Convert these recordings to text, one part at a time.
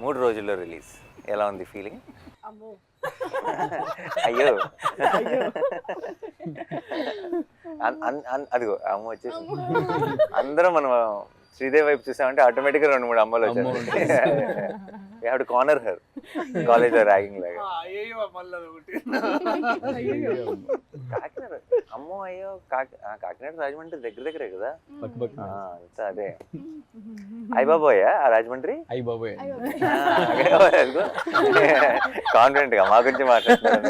3 రోజుల్లో రిలీజ్. ఎలా ఉంది ఫీలింగ్? అమ్మో అయ్యో! అయ్యో అదిగో అమ్మ వచ్చేసి అందరం మనం శ్రీదేవి వైపు చూసామంటే ఆటోమేటిక్గా 2-3 అమ్మలు వచ్చారు. You have to corner her కాలేజ్లో ర్యాగింగ్ లాగా. అయ్యో మళ్ళీ అదొకటి. కాకినాడ అమ్మో అయ్యో కాకినాడ రాజమండ్రి దగ్గరే కదా. అంతా అదే. అయ్యబాబోయా ఆ రాజమండ్రి? అయ్యి బాబోయ్ కాన్ఫిడెంట్ గా మా గురించి మాట్లాడుతున్నారు.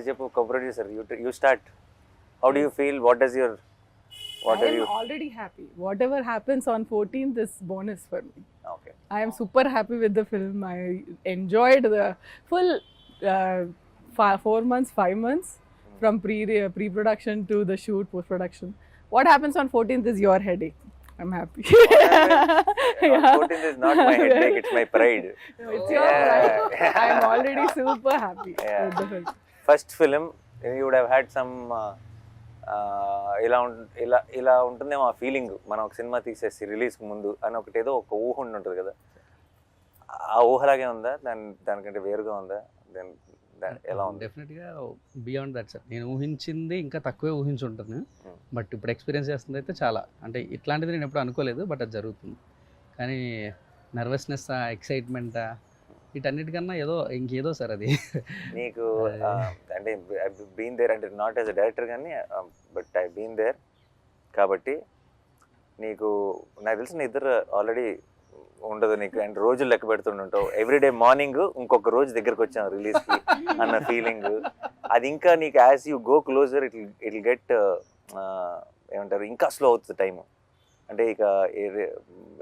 చెప్పు producer, you start. How do you feel? What does your I am already happy. Whatever happens on 14th is bonus for me. Okay. I am super happy with the film. I enjoyed the full 4 months, 5 months from pre-production to the shoot, post-production. What happens on 14th is your headache. I'm happy. 14th is not my headache, it's my pride. It's your pride. I am already super happy Yeah. with the film. First film you would have had some ఇలా ఉంటుందేమో ఆ feeling. మనం ఒక cinema తీసేసి రిలీజ్కి ముందు అని ఏదో ఒక ఊహ ఉంటుంది కదా, ఆ ఊహలాగే ఉందా? దానికంటే వేరుగా ఉందా? ఎలా ఉంది? డెఫినెట్గా బియాండ్ దట్ సార్. నేను ఊహించింది ఇంకా తక్కువే ఊహించుంటాను, బట్ ఇప్పుడు ఎక్స్పీరియన్స్ చేస్తుంది అయితే చాలా, అంటే ఇట్లాంటిది నేను ఎప్పుడు అనుకోలేదు, బట్ అది జరుగుతుంది. కానీ నర్వస్నెస్, ఎక్సైట్మెంట్ వీటన్నిటికన్నా ఇంకేదో సార్ అది. నీకు అంటే బీన్ దేర్, అంటే నాట్ యాజ్ అ డైరెక్టర్ కానీ బట్ ఐ బీన్ దేర్ కాబట్టి నీకు నాకు తెలిసిన ఇద్దరు ఆల్రెడీ ఉండదు నీకు, అండ్ రోజులు లెక్క పెడుతుంటావు. ఎవ్రీడే మార్నింగ్ ఇంకొక రోజు దగ్గరకు వచ్చాం రిలీజ్కి అన్న ఫీలింగ్ అది ఇంకా నీకు as you go closer it get ఏమంటారు, ఇంకా స్లో అవుతుంది టైము. అంటే ఇక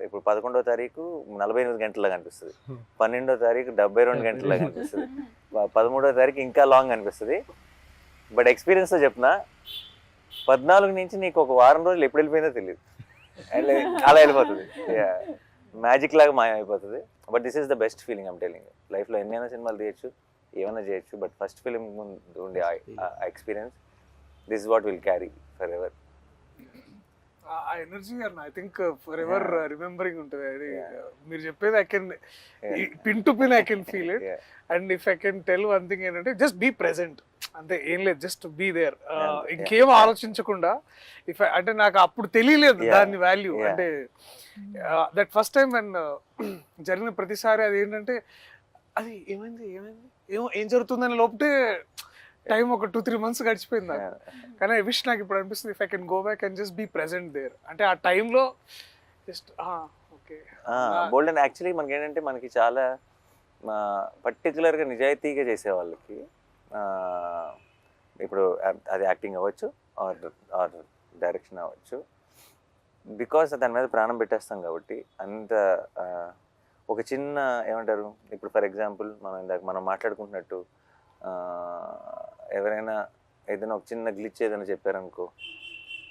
ఇప్పుడు 11వ తారీఖు 48 గంటలాగా అనిపిస్తుంది, 12వ తారీఖు 72 గంటలాగా అనిపిస్తుంది, 13వ తారీఖు ఇంకా లాంగ్ అనిపిస్తుంది. బట్ ఎక్స్పీరియన్స్తో చెప్తున్నా, 14 నుంచి నీకు ఒక వారం రోజులు ఎప్పుడు వెళ్ళిపోయిందో తెలియదు, అండ్ అలా వెళ్ళిపోతుంది, మ్యాజిక్ లాగా మాయమైపోతుంది. But this is the best feeling I'm telling. లైఫ్లో ఎన్నైనా సినిమాలు తీయచ్చు, ఏమైనా చేయొచ్చు, బట్ ఫస్ట్ ఫిలిం ముందు ఉండే experience, this is what will carry forever. ఆ energy I think forever remembering ఉంటుంది. అది మీరు చెప్పేది I can pin to pin I can feel it. And if I can tell one thing ఏంటంటే just be present, అంతే, ఏం లేదు, just be there. ఇంకేం ఆలోచించకుండా. అంటే నాకు అప్పుడు తెలియలేదు దాని వాల్యూ. అంటే దట్ ఫస్ట్ టైం అండ్ జరిగిన ప్రతిసారి అది ఏంటంటే అది ఏమైంది ఏం జరుగుతుందని లోపటే టైం ఒక 2-3 months గడిచిపోయింది నాకు. కానీ ఐ విష్ నాకు ఇప్పుడు అనిపిస్తుంది if I can go back and just be present there. అంటే ఆ టైంలో just okay bold. And actually మనకి ఏంటంటే మనకి చాలా పర్టికులర్గా నిజాయితీగా చేసే వాళ్ళకి ఇప్పుడు అది యాక్టింగ్ అవ్వచ్చు ఆర్ డైరెక్షన్ అవ్వచ్చు, బికాస్ దాని మీద ప్రాణం పెట్టేస్తాం కాబట్టి అంత ఒక చిన్న ఏమంటారు, ఇప్పుడు ఫర్ ఎగ్జాంపుల్ మనం మాట్లాడుకుంటున్నట్టు ఎవరైనా ఏదైనా ఒక చిన్న గ్లిచ్ ఏదైనా చెప్పారనుకో,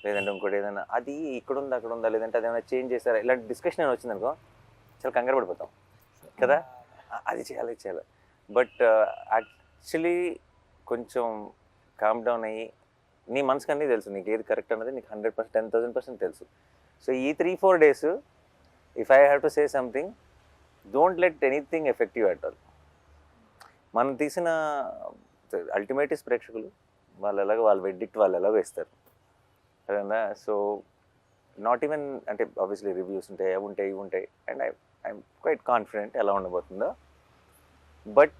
లేదంటే ఇంకోటి ఏదైనా అది ఇక్కడ ఉందా అక్కడ ఉందా, లేదంటే అదేమైనా చేంజ్ చేస్తారా, ఇలాంటి డిస్కషన్ ఏమైనా వచ్చిందనుకో చాలా కంగారు పడిపోతాం కదా, అది చేయాలి. బట్ యాక్చువల్లీ కొంచెం కామ్ డౌన్ అయ్యి నీ మనసుకు అన్నీ తెలుసు, నీకు ఏది కరెక్ట్ అన్నది నీకు 100%, 10,000% తెలుసు. సో ఈ 3-4 days if I have to say something, don't let anything effect you at all. మనం తీసిన అల్టిమేట్ ప్రేక్షకులు, వాళ్ళ వెడ్డిక్ట్ వాళ్ళు ఎలాగో ఇస్తారు అదేనా. సో నాట్ ఈవెన్, అంటే ఆబ్వియస్లీ రివ్యూస్ ఉంటాయి, ఇవి ఉంటాయి, అండ్ ఐఎమ్ క్వైట్ కాన్ఫిడెంట్ ఎలా ఉండబోతుందో. బట్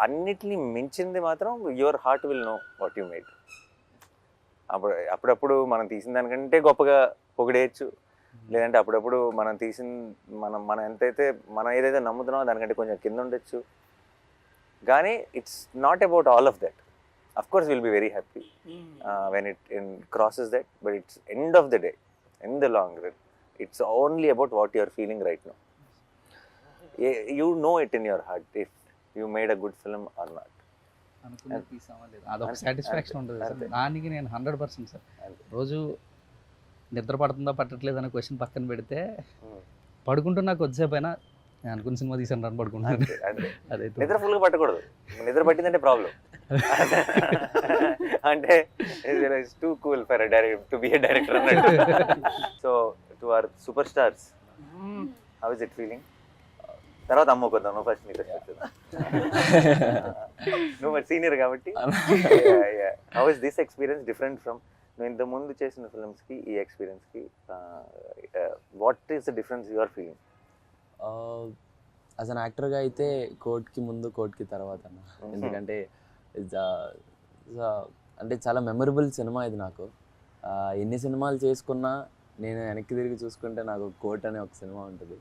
అన్నిటినీ మించింది మాత్రం your heart will know what you made. అప్పుడప్పుడు మనం తీసిన దానికంటే గొప్పగా పొగిడేయచ్చు, లేదంటే అప్పుడప్పుడు మనం ఏదైతే నమ్ముతున్నామో దానికంటే కొంచెం కింద ఉండొచ్చు. కానీ it's not about all of that. Of course will be very happy when it crosses that, but it's end of the day, in the long run, it's only about what you are feeling right now. You know it in your heart if you made a good film or not. అనుకున్న piece అవ్వలేదు, అదొక satisfaction ఉంటుంది sir. దానికి నేను 100% sir. రోజు నిద్ర పడుతుందా పట్టట్లేదు అనే క్వశ్చన్ పక్కన పెడితే, పడుకుంటున్నా కొద్దిసేపు అయినా నేను అనుకున్న సినిమా తీసాను రన్ పడుకుంటాను. అదే నిద్ర ఫుల్గా పట్టకూడదు, నిద్ర పట్టిందంటే ప్రాబ్లం. అంటే it's too cool for to be a director అన్నట్టు. So to our superstars, how is it feeling? తర్వాత అమ్ముకుందాం, నువ్వు ఫస్ట్ నీకు నువ్వు మరి సీనియర్ కాబట్టి. How is this experience different from నువ్వు ఇంత ముందు చేసిన ఫిల్మ్స్కి ఈ ఎక్స్పీరియన్స్కి? What is the difference you are feeling? As an యాక్టర్గా అయితే కోర్ట్కి ముందు కోర్ట్కి తర్వాత అన్న. ఎందుకంటే అంటే చాలా మెమరబుల్ సినిమా ఇది నాకు. ఎన్ని సినిమాలు చేసుకున్నా నేను వెనక్కి తిరిగి చూసుకుంటే నాకు కోర్ట్ అనే ఒక సినిమా ఉంటుంది.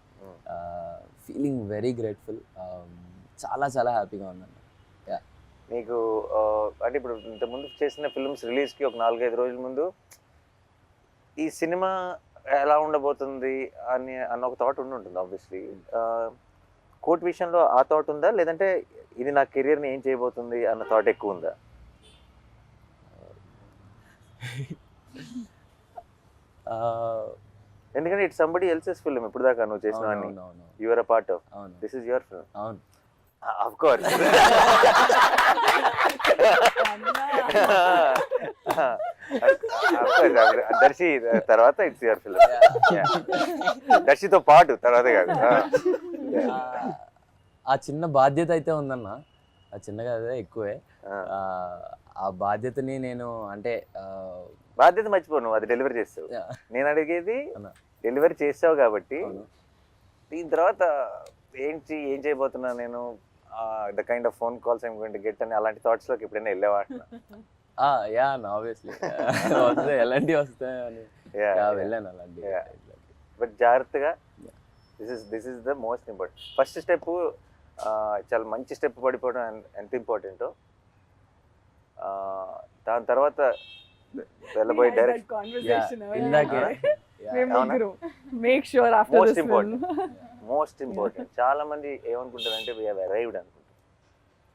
ఫీలింగ్ వెరీ గ్రేట్ఫుల్, చాలా చాలా హ్యాపీగా ఉన్నాను. నీకు అంటే ఇప్పుడు ఇంతకుముందు చేసిన ఫిల్మ్స్ రిలీజ్కి ఒక 4-5 రోజుల ముందు ఈ సినిమా ఎలా ఉండబోతుంది అన్న ఒక థాట్ ఉంటుంది ఆబ్వియస్లీ. కోర్ట్ విషయంలో ఆ థాట్ ఉందా, లేదంటే ఇది నా కెరియర్ని ఏం చేయబోతుంది అన్న థాట్ ఎక్కువ ఉందా? ఎందుకంటే ఇట్స్ సంబడి ఎల్సెస్ ఫిల్మ్. ఇప్పుడు దాకా నువ్వు చేసినవన్నీ you are a part of. This is your film. అవును, ఆఫ్ కోర్స్. దర్శి తర్వాత ఇట్స్ యువర్ ఫిల్మ్. దర్శితో పాటు తర్వాత కాదు. ఆ చిన్న బాధ్యత అయితే ఉందన్న. ఆ చిన్నగా అదే ఎక్కువే. ఆ బాధ్యతని నేను అంటే బాధ్యత మర్చిపో, నువ్వు అది డెలివరీ చేస్తావు. నేను అడిగేది డెలివరీ చేస్తావు కాబట్టి దీని తర్వాత ఏం చేయబోతున్నా నేను, the kind of phone calls I'm going to get అని అలాంటి థాట్స్ లోకి ఎప్పుడైనా వెళ్ళేవాడినా? యా ఆబ్వియస్లీ వస్తాయి, ఎలాంటివి వస్తాయని వెళ్ళాను అలాంటి. బట్ జాగ్రత్తగా, this is the most important. First step చాలా మంచి స్టెప్ పడిపోవడం ఎంత ఇంపార్టెంటో, దాని తర్వాత వెళ్ళబోయే డైరెక్ట్ మోస్ట్ ఇంపార్టెంట్. చాలా మంది ఏమనుకుంటారంటే వి హావ్ అరైవ్డ్ అనుకుంటారు.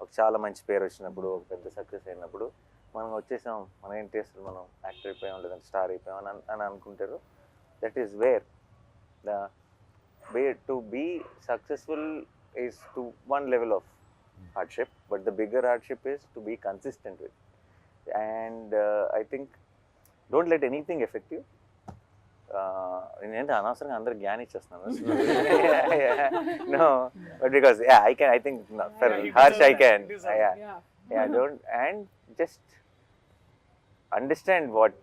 ఒక చాలా మంచి పేరు వచ్చినప్పుడు, ఒక పెద్ద సక్సెస్ అయినప్పుడు మనం వచ్చేసాం, మనం ఏం చేస్తాం, మనం యాక్టర్ అయిపోయాం లేదంటే స్టార్ అయిపోయాం అని అనుకుంటారు. That is where to be successful is to one level of hardship, but the bigger hardship is to be consistent with. And I think don't let anything affect you. నేనంటే అనవసరంగా అందరు జ్ఞానం ఇచ్చేస్తున్నాను. No, but because I think for Harsh I can. Don't, and just understand what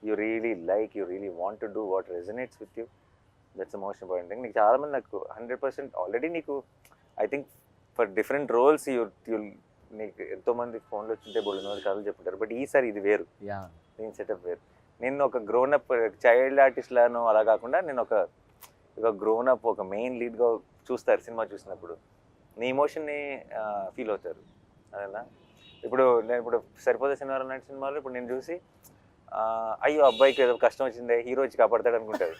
you really like, you really want to do, what resonates with you. That's the most important thing. నీకు చాలా మంది నాకు 100% already నీకు I think for different roles నీకు ఎంతోమంది ఫోన్లో వచ్చింటే బోల్డ్ కథలు చెప్పుంటారు. బట్ ఈసారి ఇది వేరు, నేను సెటప్ వేరు. నేను ఒక గ్రోనప్ చైల్డ్ ఆర్టిస్ట్ లాను అలా కాకుండా నేను ఒక గ్రోనప్, ఒక మెయిన్ లీడ్గా చూస్తారు సినిమా చూసినప్పుడు. నీ ఎమోషన్ని ఫీల్ అవుతారు. అదేనా ఇప్పుడు సరిపోతే సినిమాలు లాంటి సినిమాలు ఇప్పుడు నేను చూసి అయ్యో అబ్బాయికి ఏదో కష్టం వచ్చిందే, హీరో వచ్చి కాపాడతాడు అనుకుంటారు.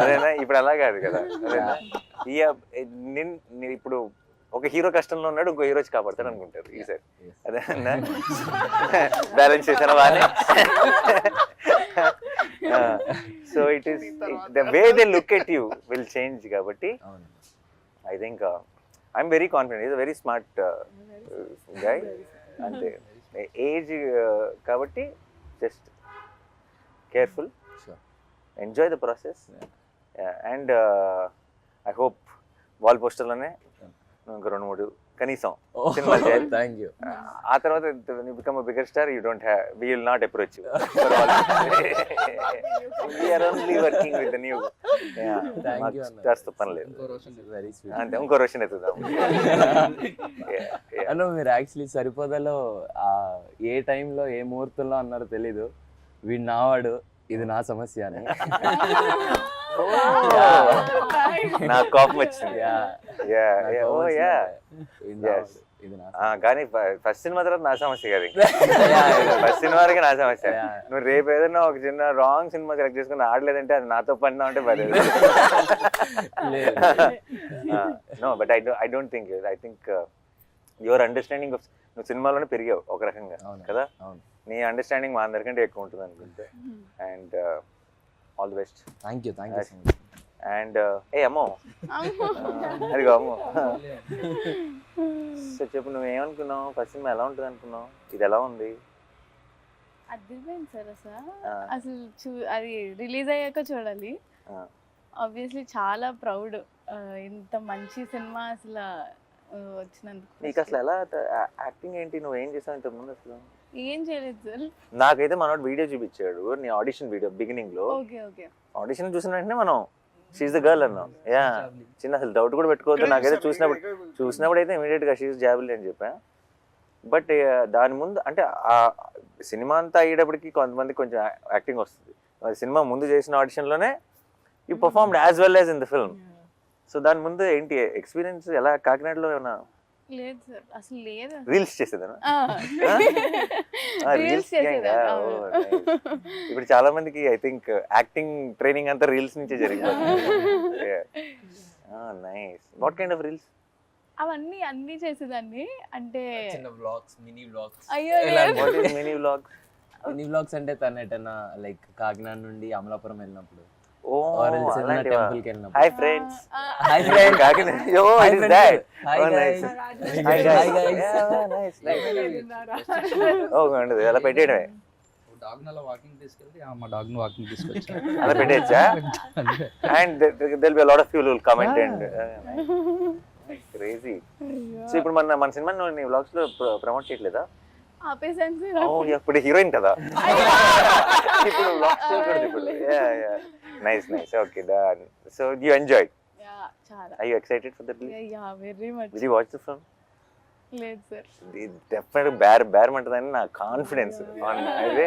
అదేనా ఇప్పుడు అలా కాదు కదా. అదేనా ఇప్పుడు ఒక హీరో కష్టంలో ఉన్నాడు, ఇంకో హీరో వచ్చి కాపాడతాడు అనుకుంటారు ఈసారి. అదేనా బ్యాలెన్స్ చేశాను బాగానే. So it is the way they look at you will change. కాబట్టి I think I'm very confident. Is a very smart guy. అంతే ఏజ్ కాబట్టి just careful, enjoy the process, and I hope wall poster లోనే ఇంకా 2-3 కనీసం సినిమాలు చేయాలి. Thank you. ఆ తర్వాత you become a bigger star, you don't have, we will not approach you. We are only working with the new. Thank you stars తో పని లేదు. Very sweet. అంతే, ఇంకో రోషన్ ఎత్తుదాం. అన్న మీరు యాక్చువల్లీ సరిపోదలో ఏ టైంలో ఏ ముహూర్తంలో అన్నారో తెలీదు, వీడు నావాడు, ఇది నా సమస్య అని. నా కోపం వచ్చింది. కానీ ఫస్ట్ సినిమా తర్వాత నా సమస్య కదా. ఫస్ట్ సినిమా వరకు నా సమస్య. నువ్వు రేపు ఏదైనా ఒక చిన్న రాంగ్ సినిమా సెలెక్ట్ చేసుకుని ఆడలేదంటే అది నాతో పడినా అంటే పర్లేదు. No, but I don't think. I think your understanding of, నువ్వు సినిమాలోనే పెరిగావు ఒక రకంగా కదా. నీ అండర్స్టాండింగ్ మా అందరికంటే ఎక్కువ ఉంటుంది అనుకుంటే. And all the best. Thank you so much. And అమ్మో అదిగో అమ్మో. సో చెప్పు, నువ్వు ఏమనుకున్నావు? ఫస్ట్ సినిమా ఎలా ఉంటుంది అనుకున్నావు? ఇది ఎలా ఉంది? అదిరిపోయింది సార్. అసలు అది రిలీజ్ అయ్యాక చూడాలి. ఆబ్వియస్లీ చాలా ప్రౌడ్. ఇంత మంచి సినిమా అసలు వచ్చినందుకు నీకు అసలు ఎలా యాక్టింగ్ ఏంటి, నువ్వు ఏం చేసావు ఇంతకు ముందు అసలు? ఏం చేయలేదు సార్. నాకైతే మనోడు వీడియో చూపించాడు, నీ ఆడిషన్ వీడియో బిగినింగ్ లో. Okay okay. ఆడిషన్ చూసిన వెంటనే మనం షీఈ్ ద గర్ల్ అన్నాం. యా, చిన్న అసలు డౌట్ కూడా పెట్టుకోవద్దు. నాకైతే చూసినప్పుడు అయితే ఇమీడియట్ గా షీఈ్ జాబిల్ అని చెప్పా. బట్ దాని ముందు అంటే ఆ సినిమా అంతా అయ్యేటప్పటికి కొంతమంది కొంచెం యాక్టింగ్ వస్తుంది. సినిమా ముందు చేసిన ఆడిషన్లోనే you performed as well as in the film. So దాని ముందు ఏంటి ఎక్స్పీరియన్స్, ఎలా కాకినాడలో ఏమైనా లేదు సార్, అసలు లేదు. రీల్స్ చేసేదా? రీల్స్ చేసేదా? ఇప్పుడు చాలా మందికి ఐ థింక్ యాక్టింగ్ ట్రైనింగ్ అంతా రీల్స్ నుంచే జరిగిపోతుంది. Nice. What kind of reels? అవన్నీ అన్ని చేసేదాన్ని. అంటే చిన్న వ్లాగ్స్, మినీ వ్లాగ్స్. అయ్యో what is mini vlogs? Mini vlogs అంటే తను ఎటన్నా లైక్ కాకినాడ నుండి అమలాపురం వెళ్ళినప్పుడు, ఓ టెంపుల్ కి వెళ్ళినప్పుడు. Hi friends. Hi friends. Kakinada. Oh it is that. Hi Oh, guys. nice. Hi guys. Nice. ఓ ఉండదు, అలా పెట్టేయడమే. డాగ్ అలా వాకింగ్ తీసుకెళ్తే మా డాగ్ ని వాకింగ్ తీసుకొచ్చా. అలా పెట్టేయచ్చా? And there'll be a lot of people who will comment and crazy. So ఇప్పుడు మన సినిమా నీ వ్లాగ్స్ లో ప్రమోట్ చేయట్లేదా? ఆపేసాను సార్. ఓ ఇప్పుడు హీరోయిన్ కదా, ఇప్పుడు వ్లాగ్స్ చేయకూడదు ఇప్పుడు. Nice nice. Okay done. So you enjoyed? Yeah చాలా. Are you excited for the release? Yeah very much. Did you watch the film? లేదు సార్. డెఫినెట్ బేరమంటదని నా కాన్ఫిడెన్స్. అదే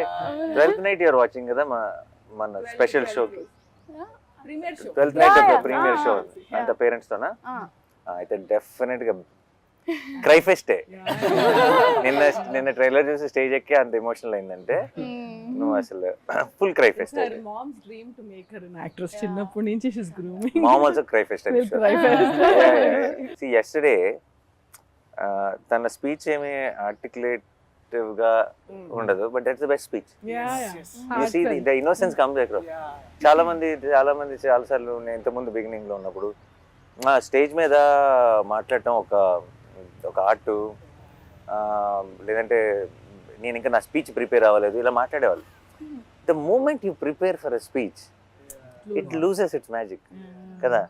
12th night యూఆర్ వాచింగ్ కదా మన special show. Premiere show. 12th night Yeah, premiere show yeah. అంత parents తోనా? అయితే definite గా cry ఫెస్టే. నిన్న trailer చూసి స్టేజ్ ఎక్కి అంత ఎమోషనల్ అయిందంటే నువ్వు అసలు full cry pest. Her mom's dream to make her an actress. చిన్నప్పటి నుంచి she's grooming. Mom also cry fest. Will cry fest. See yesterday తన స్పీచ్ ఏమి ఆర్టికులేటివ్ గా ఉండదు, but that's the best speech. Yeah, yeah. You see the innocence comes across. చాలా మంది చాలా సార్లు నేను ఇంతకుముందు బిగినింగ్ లో ఉన్నప్పుడు స్టేజ్ మీద మాట్లాడటం ఒక ఆర్ట్, లేదంటే నేను ఇంకా నా స్పీచ్ ప్రిపేర్ అవ్వలేదు ఇలా మాట్లాడేవాళ్ళు. The moment you prepare for a speech it loses its magic కదా.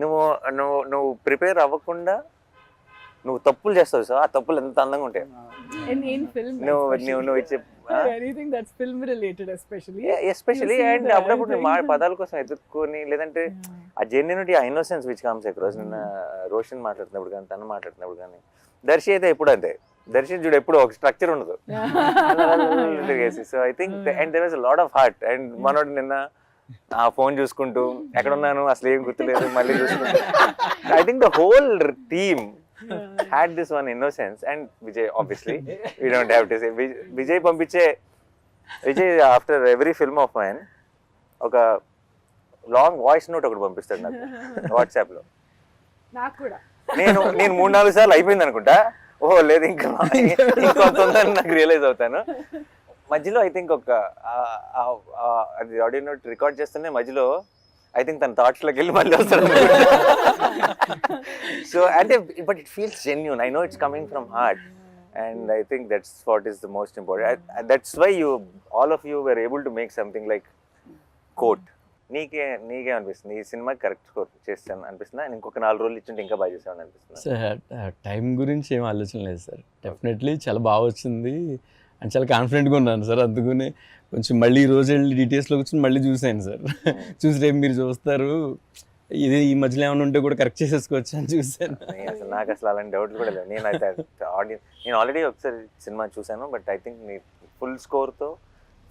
నువ్వు ప్రిపేర్ అవ్వకుండా నువ్వు తప్పులు చేస్తావు సార్, ఆ తప్పులు ఎంత అందంగా ఉంటాయి. In film. నువ్వు ఇచ్చే Anything that's film related especially. Especially You see and that, అప్పుడప్పుడు I think. పదాల కోసం ఎదుర్కొని, లేదంటే ఆ జెన్యునిటీ, ఆ ఇన్నోసెన్స్ విచ్ కమ్స్ అక్రాస్. నిన్న రోషన్ మాట్లాడుతున్నప్పుడు కానీ తను మాట్లాడుతున్నప్పుడు కానీ, దర్శి అయితే ఎప్పుడు అంతే. దర్శి చూడు ఎప్పుడు ఒక స్ట్రక్చర్ ఉండదు. So I think and there was a lot of heart. And మనోడు నిన్న ఆ ఫోన్ చూసుకుంటూ ఎక్కడున్నాను అసలు ఏం గుర్తులేదు మళ్ళీ చూసుకుంటూ, I think the whole team had this one innocence. And Vijay, obviously we don't have to say Vijay పంపించే Vijay after every film of mine ఒక లాంగ్ వాయిస్ నోట్ ఒకటి పంపిస్తాడు నాకు వాట్సాప్ లో. నాకు కూడా. నేను 3-4 సార్లు అయిపోయింది అనుకుంటా. ఓహో లేదు ఇంకా ఇంకొంత ఉందని నాకు రియలైజ్ అవుతాను. మధ్యలో ఐ థింక్ అది ఆడియో నోట్ రికార్డ్ చేస్తూనే మధ్యలో ఐ థింక్ తన థాట్స్ లోకి వెళ్ళి మళ్ళీ వస్తాడు. సో అంటే but it feels genuine. I know it's coming from heart and I think that's what is the most important. That's why all of you were able to make something like Court. నీకే అనిపిస్తుంది ఈ cinema correct score చేస్తాను అనిపిస్తుందా? ఇంకొక 4 రోజులు ఇచ్చింటే ఇంకా బాగా చేసామని అనిపిస్తుంది? సార్ టైం గురించి ఏం ఆలోచన లేదు సార్. డెఫినెట్లీ చాలా బాగా వచ్చింది అండ్ చాలా కాన్ఫిడెంట్గా ఉన్నాను సార్. అందుకనే కొంచెం మళ్ళీ ఈ రోజు వెళ్ళి డీటెయిల్స్లో కూర్చొని మళ్ళీ చూసాను సార్. చూసి రేపు మీరు చూస్తారు ఇది ఈ మధ్యలో ఏమైనా ఉంటే కూడా కరెక్ట్ చేసేసుకోవచ్చు అని చూసాను. అసలు నాకు అసలు అలాంటి డౌట్లు కూడా లేవు. నేను ఆల్రెడీ ఒకసారి సినిమా చూసాను, బట్ ఐ థింక్ నీ ఫుల్ స్కోర్తో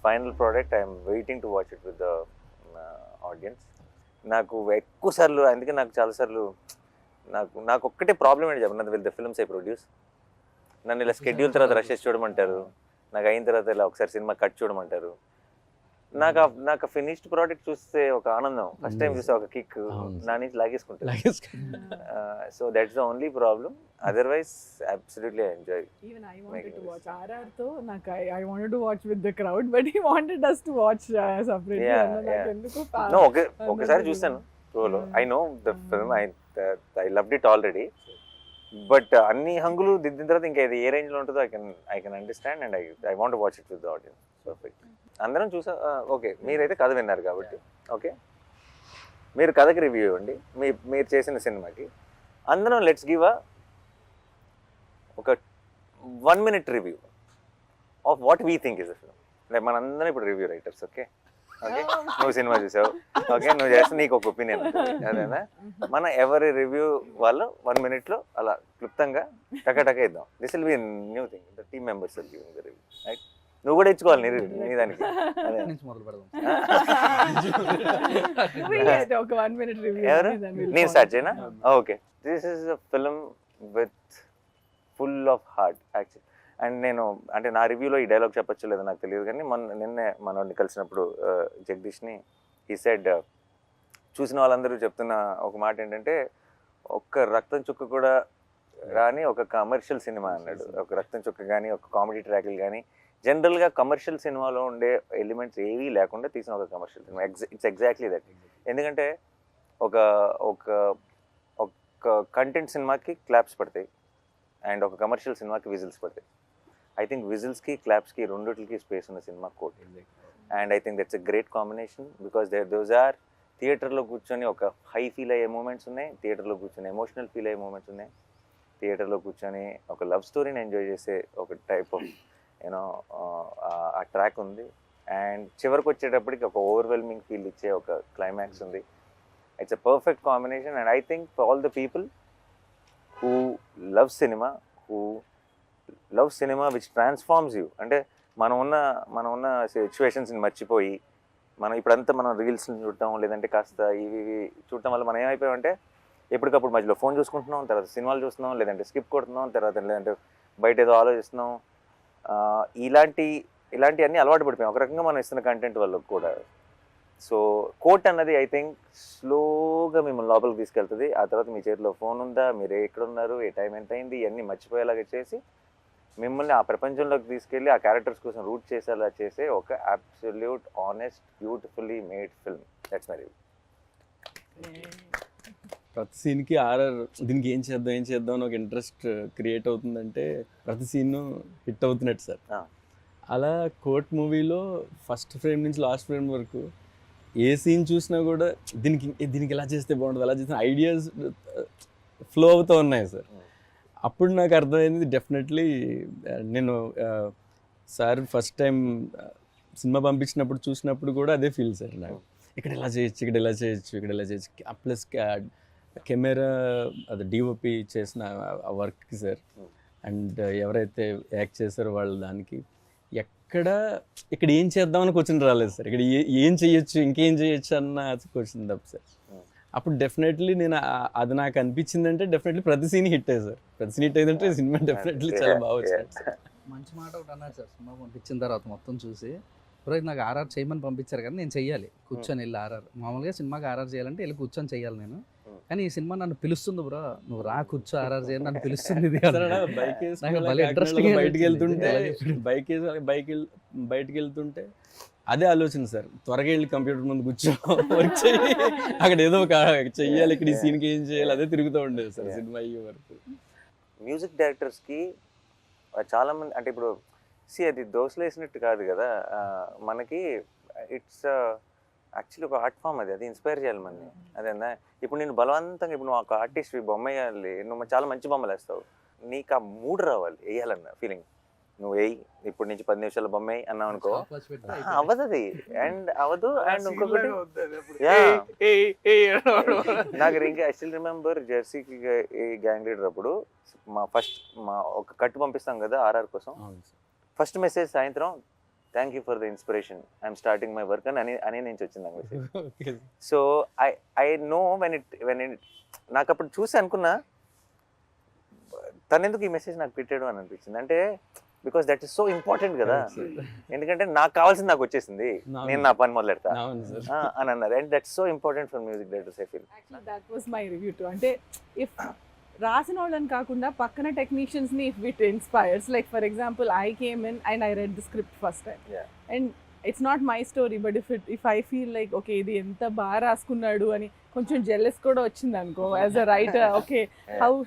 final product I'm waiting to watch it with the audience. నాకు ఎక్కువ సార్లు, అందుకే నాకు చాలాసార్లు నాకు ఒక్కటే ప్రాబ్లం ఏంటి చెప్పినది, with the films I produce. నన్ను ఇలా స్కెడ్యూల్ తర్వాత రష్ చేసి చూడమంటారు, నాకు అయిన తర్వాత ఇలా ఒకసారి సినిమా కట్ చూడమంటారు. నాకు ఫినిష్డ్ ప్రోడక్ట్ చూస్తే ఒక ఆనందం, ఫస్ట్ టైం చూస్తే ఒక కిక్ నా నుంచి లాగేసుకుంటాను. So that's the only problem. Otherwise absolutely I enjoy. Even I wanted to watch RR తో నాకు I wanted to watch with the crowd, but he wanted us to watch separately. నాకు ఎందుకు ఒకసారి చూసాను ప్రోలో. I know the film, I loved it already. But అన్ని హంగులు దిద్దిన తర్వాత ఇంకా ఇది ఏ రేంజ్లో ఉంటుందో I can understand and I want watch it with the audience. Perfect. అందరం చూసా. ఓకే, మీరైతే కథ విన్నారు కాబట్టి ఓకే. మీరు కథకి రివ్యూ ఇవ్వండి, మీరు చేసిన సినిమాకి. అందరం లెట్స్ గివ్ ఒక 1 minute review of what we think is a film. Like మనందరం ఇప్పుడు రివ్యూ రైటర్స్. ఓకే ఓకే, నువ్వు సినిమా చూసావు, ఓకే, నువ్వు చేస్తే నీకు ఒక ఒపీనియన్ అదేనా. మన ఎవరి రివ్యూ వాళ్ళు 1 minute లో అలా క్లుప్తంగా టక ఇద్దాం. This will be new thing, the team members will giving the review, right? నువ్వు కూడా ఇచ్చుకోవాలి నీ దానికి. అదే నుంచి మొదలు పెడదాం. ఒక 1 minute review. ఎవరు? then we'll నేను follow. స్టార్ట్ చేయనా? Okay, this is a film with full of heart actual. And నేను అంటే నా రివ్యూలో ఈ డైలాగ్ చెప్పచ్చు లేదో నాకు తెలియదు, కానీ నిన్నే మనోడిని కలిసినప్పుడు జగదీష్ని ఈ సెడ్ చూసిన వాళ్ళందరూ చెప్తున్న ఒక మాట ఏంటంటే, ఒక్క రక్తం చుక్క కూడా రాని ఒక కమర్షియల్ సినిమా అన్నాడు. ఒక రక్తం చుక్క కానీ ఒక కామెడీ ట్రాక్లు కానీ జనరల్గా కమర్షియల్ సినిమాలో ఉండే ఎలిమెంట్స్ ఏవీ లేకుండా తీసిన ఒక commercial cinema. It's exactly that. ఎందుకంటే ఒక ఒక ఒక కంటెంట్ సినిమాకి క్లాప్స్ పడతాయి అండ్ ఒక కమర్షియల్ సినిమాకి విజిల్స్ పడతాయి. ఐ థింక్ విజిల్స్కి క్లాప్స్కి రెండిటికి స్పేస్ ఉన్న సినిమా Court. And I think that's a great combination because those are థియేటర్లో కూర్చొని ఒక హై ఫీల్ అయ్యే మూమెంట్స్ ఉన్నాయి, థియేటర్లో కూర్చొని ఎమోషనల్ ఫీల్ అయ్యే మూమెంట్స్ ఉన్నాయి, థియేటర్లో కూర్చొని ఒక లవ్ స్టోరీని ఎంజాయ్ చేసే ఒక టైప్ ఆఫ్ యూనో ఆ ట్రాక్ ఉంది. అండ్ చివరికి వచ్చేటప్పటికి ఒక ఓవర్వెల్మింగ్ ఫీల్ ఇచ్చే ఒక క్లైమాక్స్ ఉంది. It's a perfect combination. And I think for all the people who love cinema which transforms you, అంటే మనం ఉన్న సిచ్యువేషన్స్ని మర్చిపోయి మనం ఇప్పుడంతా మనం రీల్స్ని చూడటం లేదంటే కాస్త ఇవి చూడటం వల్ల మనం ఏమైపోయామంటే ఎప్పటికప్పుడు మధ్యలో ఫోన్ చూసుకుంటున్నాం, తర్వాత సినిమాలు చూస్తున్నాం, లేదంటే స్కిప్ కొడుతున్నాం, లేదంటే బయట ఏదో ఆలోచిస్తున్నాం. ఇలాంటి అన్నీ అలవాటు పడిపోయాం ఒక రకంగా మనం ఇస్తున్న కంటెంట్ వల్ల కూడా. సో కోట్ అన్నది ఐ థింక్ స్లోగా మిమ్మల్ని లోపలికి తీసుకెళ్తుంది. ఆ తర్వాత మీ చేతిలో ఫోన్ ఉందా, మీరు ఎక్కడ ఉన్నారు, ఏ టైం ఎంత అయింది, ఇవన్నీ మర్చిపోయేలాగా చేసి మిమ్మల్ని ఆ ప్రపంచంలోకి తీసుకెళ్ళి ఆ క్యారెక్టర్స్ కోసం రూట్ చేసేలా చేసే ఒక absolute honest beautifully made film. That's my review. ప్రతి సీన్కి దీనికి ఏం చేద్దాం అని ఒక ఇంట్రెస్ట్ క్రియేట్ అవుతుందంటే ప్రతి సీన్ హిట్ అవుతున్నట్టు సార్. అలా కోర్ట్ మూవీలో ఫస్ట్ ఫ్రేమ్ నుంచి లాస్ట్ ఫ్రేమ్ వరకు ఏ సీన్ చూసినా కూడా దీనికి ఎలా చేస్తే బాగుంటుంది, అలా చేసిన ఐడియాస్ ఫ్లో అవుతూ ఉన్నాయి సార్. అప్పుడు నాకు అర్థమైంది డెఫినెట్లీ నేను సార్ ఫస్ట్ టైం సినిమా పంపించినప్పుడు చూసినప్పుడు కూడా అదే ఫీల్ సార్ నాకు. ఇక్కడ ఎలా చేయొచ్చు, ఇక్కడ ఎలా చేయొచ్చు. ప్లస్ కెమెరా అది డిఓపి చేసిన ఆ వర్క్కి సార్, అండ్ ఎవరైతే యాక్ట్ చేశారో వాళ్ళు దానికి ఇక్కడ ఏం చేద్దామని క్వశ్చన్ రాలేదు సార్. ఇక్కడ ఏం చేయొచ్చు, ఇంకేం చేయొచ్చు అన్న క్వశ్చన్ తప్ప సార్. అప్పుడు డెఫినెట్లీ నేను అది నాకు అనిపించిందంటే డెఫినెట్లీ ప్రతి సీన్ హిట్ అయ్యి సార్. ప్రతి సీన్ హిట్ అయిందంటే సినిమా డెఫినెట్లీ చాలా బాగా వచ్చింది సార్. మంచి మాట ఒకటి అన్నారు సార్, సినిమా పంపించిన తర్వాత మొత్తం చూసి బ్రో నాకు ఆర్ఆర్ చేయమని పంపించారు కానీ నేను చెయ్యాలి కూర్చొని వెళ్ళి ఆర్ఆర్. మామూలుగా సినిమాకి ఆర్ఆర్ చేయాలంటే వెళ్ళి కూర్చొని చెయ్యాలి నేను, కానీ ఈ సినిమా నన్ను పిలుస్తుంది బ్రో, నువ్వు రా కూర్చో ఆర్ఆర్ చేయాలి నన్ను పిలుస్తుంది. బయటకు వెళ్తుంటే అదే ఆలోచన సార్, త్వరగా వెళ్ళి కంప్యూటర్ ముందు కూర్చో వర్క్ చేయి, అక్కడ ఏదో ఒక చెయ్యాలి, ఇక్కడ ఈ సీన్కి ఏం చేయాలి అదే తిరుగుతూ ఉండేది సార్ సినిమా అయ్యే వరకు. మ్యూజిక్ డైరెక్టర్స్కి చాలామంది అంటే ఇప్పుడు అది దోశలు వేసినట్టు కాదు కదా, మనకి ఇట్స్ యాక్చువల్లీ ఒక ఆర్ట్ ఫామ్. అది ఇన్స్పైర్ చేయాలి మనని. అదేనా ఇప్పుడు నేను బలవంతంగా ఇప్పుడు నువ్వు ఒక ఆర్టిస్ట్ బొమ్మ వేయాలి, నువ్వు చాలా మంచి బొమ్మలు వేస్తావు, నీకు ఆ మూడ్ రావాలి వేయాలన్న ఫీలింగ్. నువ్వు వేయి ఇప్పుడు నుంచి 10 నిమిషాల బొమ్మ వేయి అన్నావు అనుకో, అవ్వదు అది. అండ్ అవ్వదు. అండ్ ఇంకొకటి నాకు ఇంకా ఐ స్టిల్ రిమెంబర్ జెర్సీకి గ్యాంగ్ లీడర్ అప్పుడు మా ఒక కట్టు పంపిస్తాం కదా ఆర్ఆర్ కోసం, ఫస్ట్ మెసేజ్ సాయంత్రం thank you for the inspiration I'm starting my work అని నుంచి వచ్చింది ఆ మెసేజ్. So I know when it నాకు అప్పుడు చూసి అనుకున్నా తను ఎందుకు ఈ మెసేజ్ నాకు పెట్టాడు అని అనిపించింది. అంటే because that is so important కదా, ఎందుకంటే నాకు కావాల్సింది నాకు వచ్చేసింది, నేను నా పని మొదలెడతా అని అన్నారు. And that's so important for music directors I feel. Actually, that was my review too. అంటే if రాసిన వాళ్ళని కాకుండా పక్కన టెక్నీషియన్స్ని if it inspires, like for example I came in and I read the script first time and it's not my story, but if I feel like okay ఇది ఎంత బాగా రాసుకున్నాడు అని కొంచెం జెల్లెస్ కూడా వచ్చింది అనుకో as a writer, okay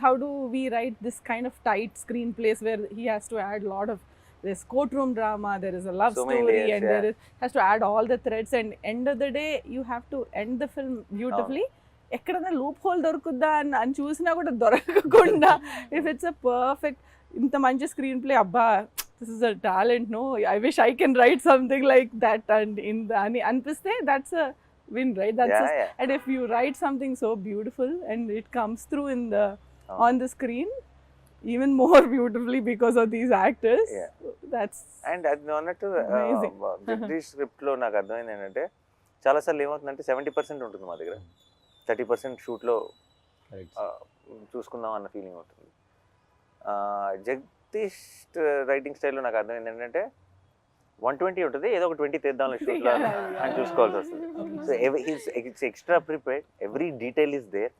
how do we write this kind of tight screen place where he has to add lot of there's courtroom drama, there is a love So many story, layers, and there is has to add all the threads, and end of the day you have to end the film beautifully. ఎక్కడైనా loop whole దొరుకుద్దా అని చూసినా కూడా దొరకకుండా if it's a perfect ఇంత మంచి screenplay అబ్బా this is a talent no I wish I can write something like that and అని అనిపిస్తే that's a win, right? And if you write something so beautiful and it comes through in the on the screen even more beautifully because of these actors, that's and అది నువ్వు అన్నట్టు amazing. Jagadish స్క్రిప్ట్లో నాకు అర్థమైంది ఏంటంటే చాలాసార్లు ఏమవుతుందంటే 70% ఉంటుంది మా దగ్గర, 30% షూట్లో చూసుకుందాం అన్న ఫీలింగ్ ఉంటుంది. జగదీష్ రైటింగ్ స్టైల్లో నాకు అర్థమైంది ఏంటంటే 120 ఉంటుంది, ఏదో ఒక 20 తీద్దాం షూట్లో అని చూసుకోవాల్సి వస్తుంది. So it's extra prepared, every detail is there.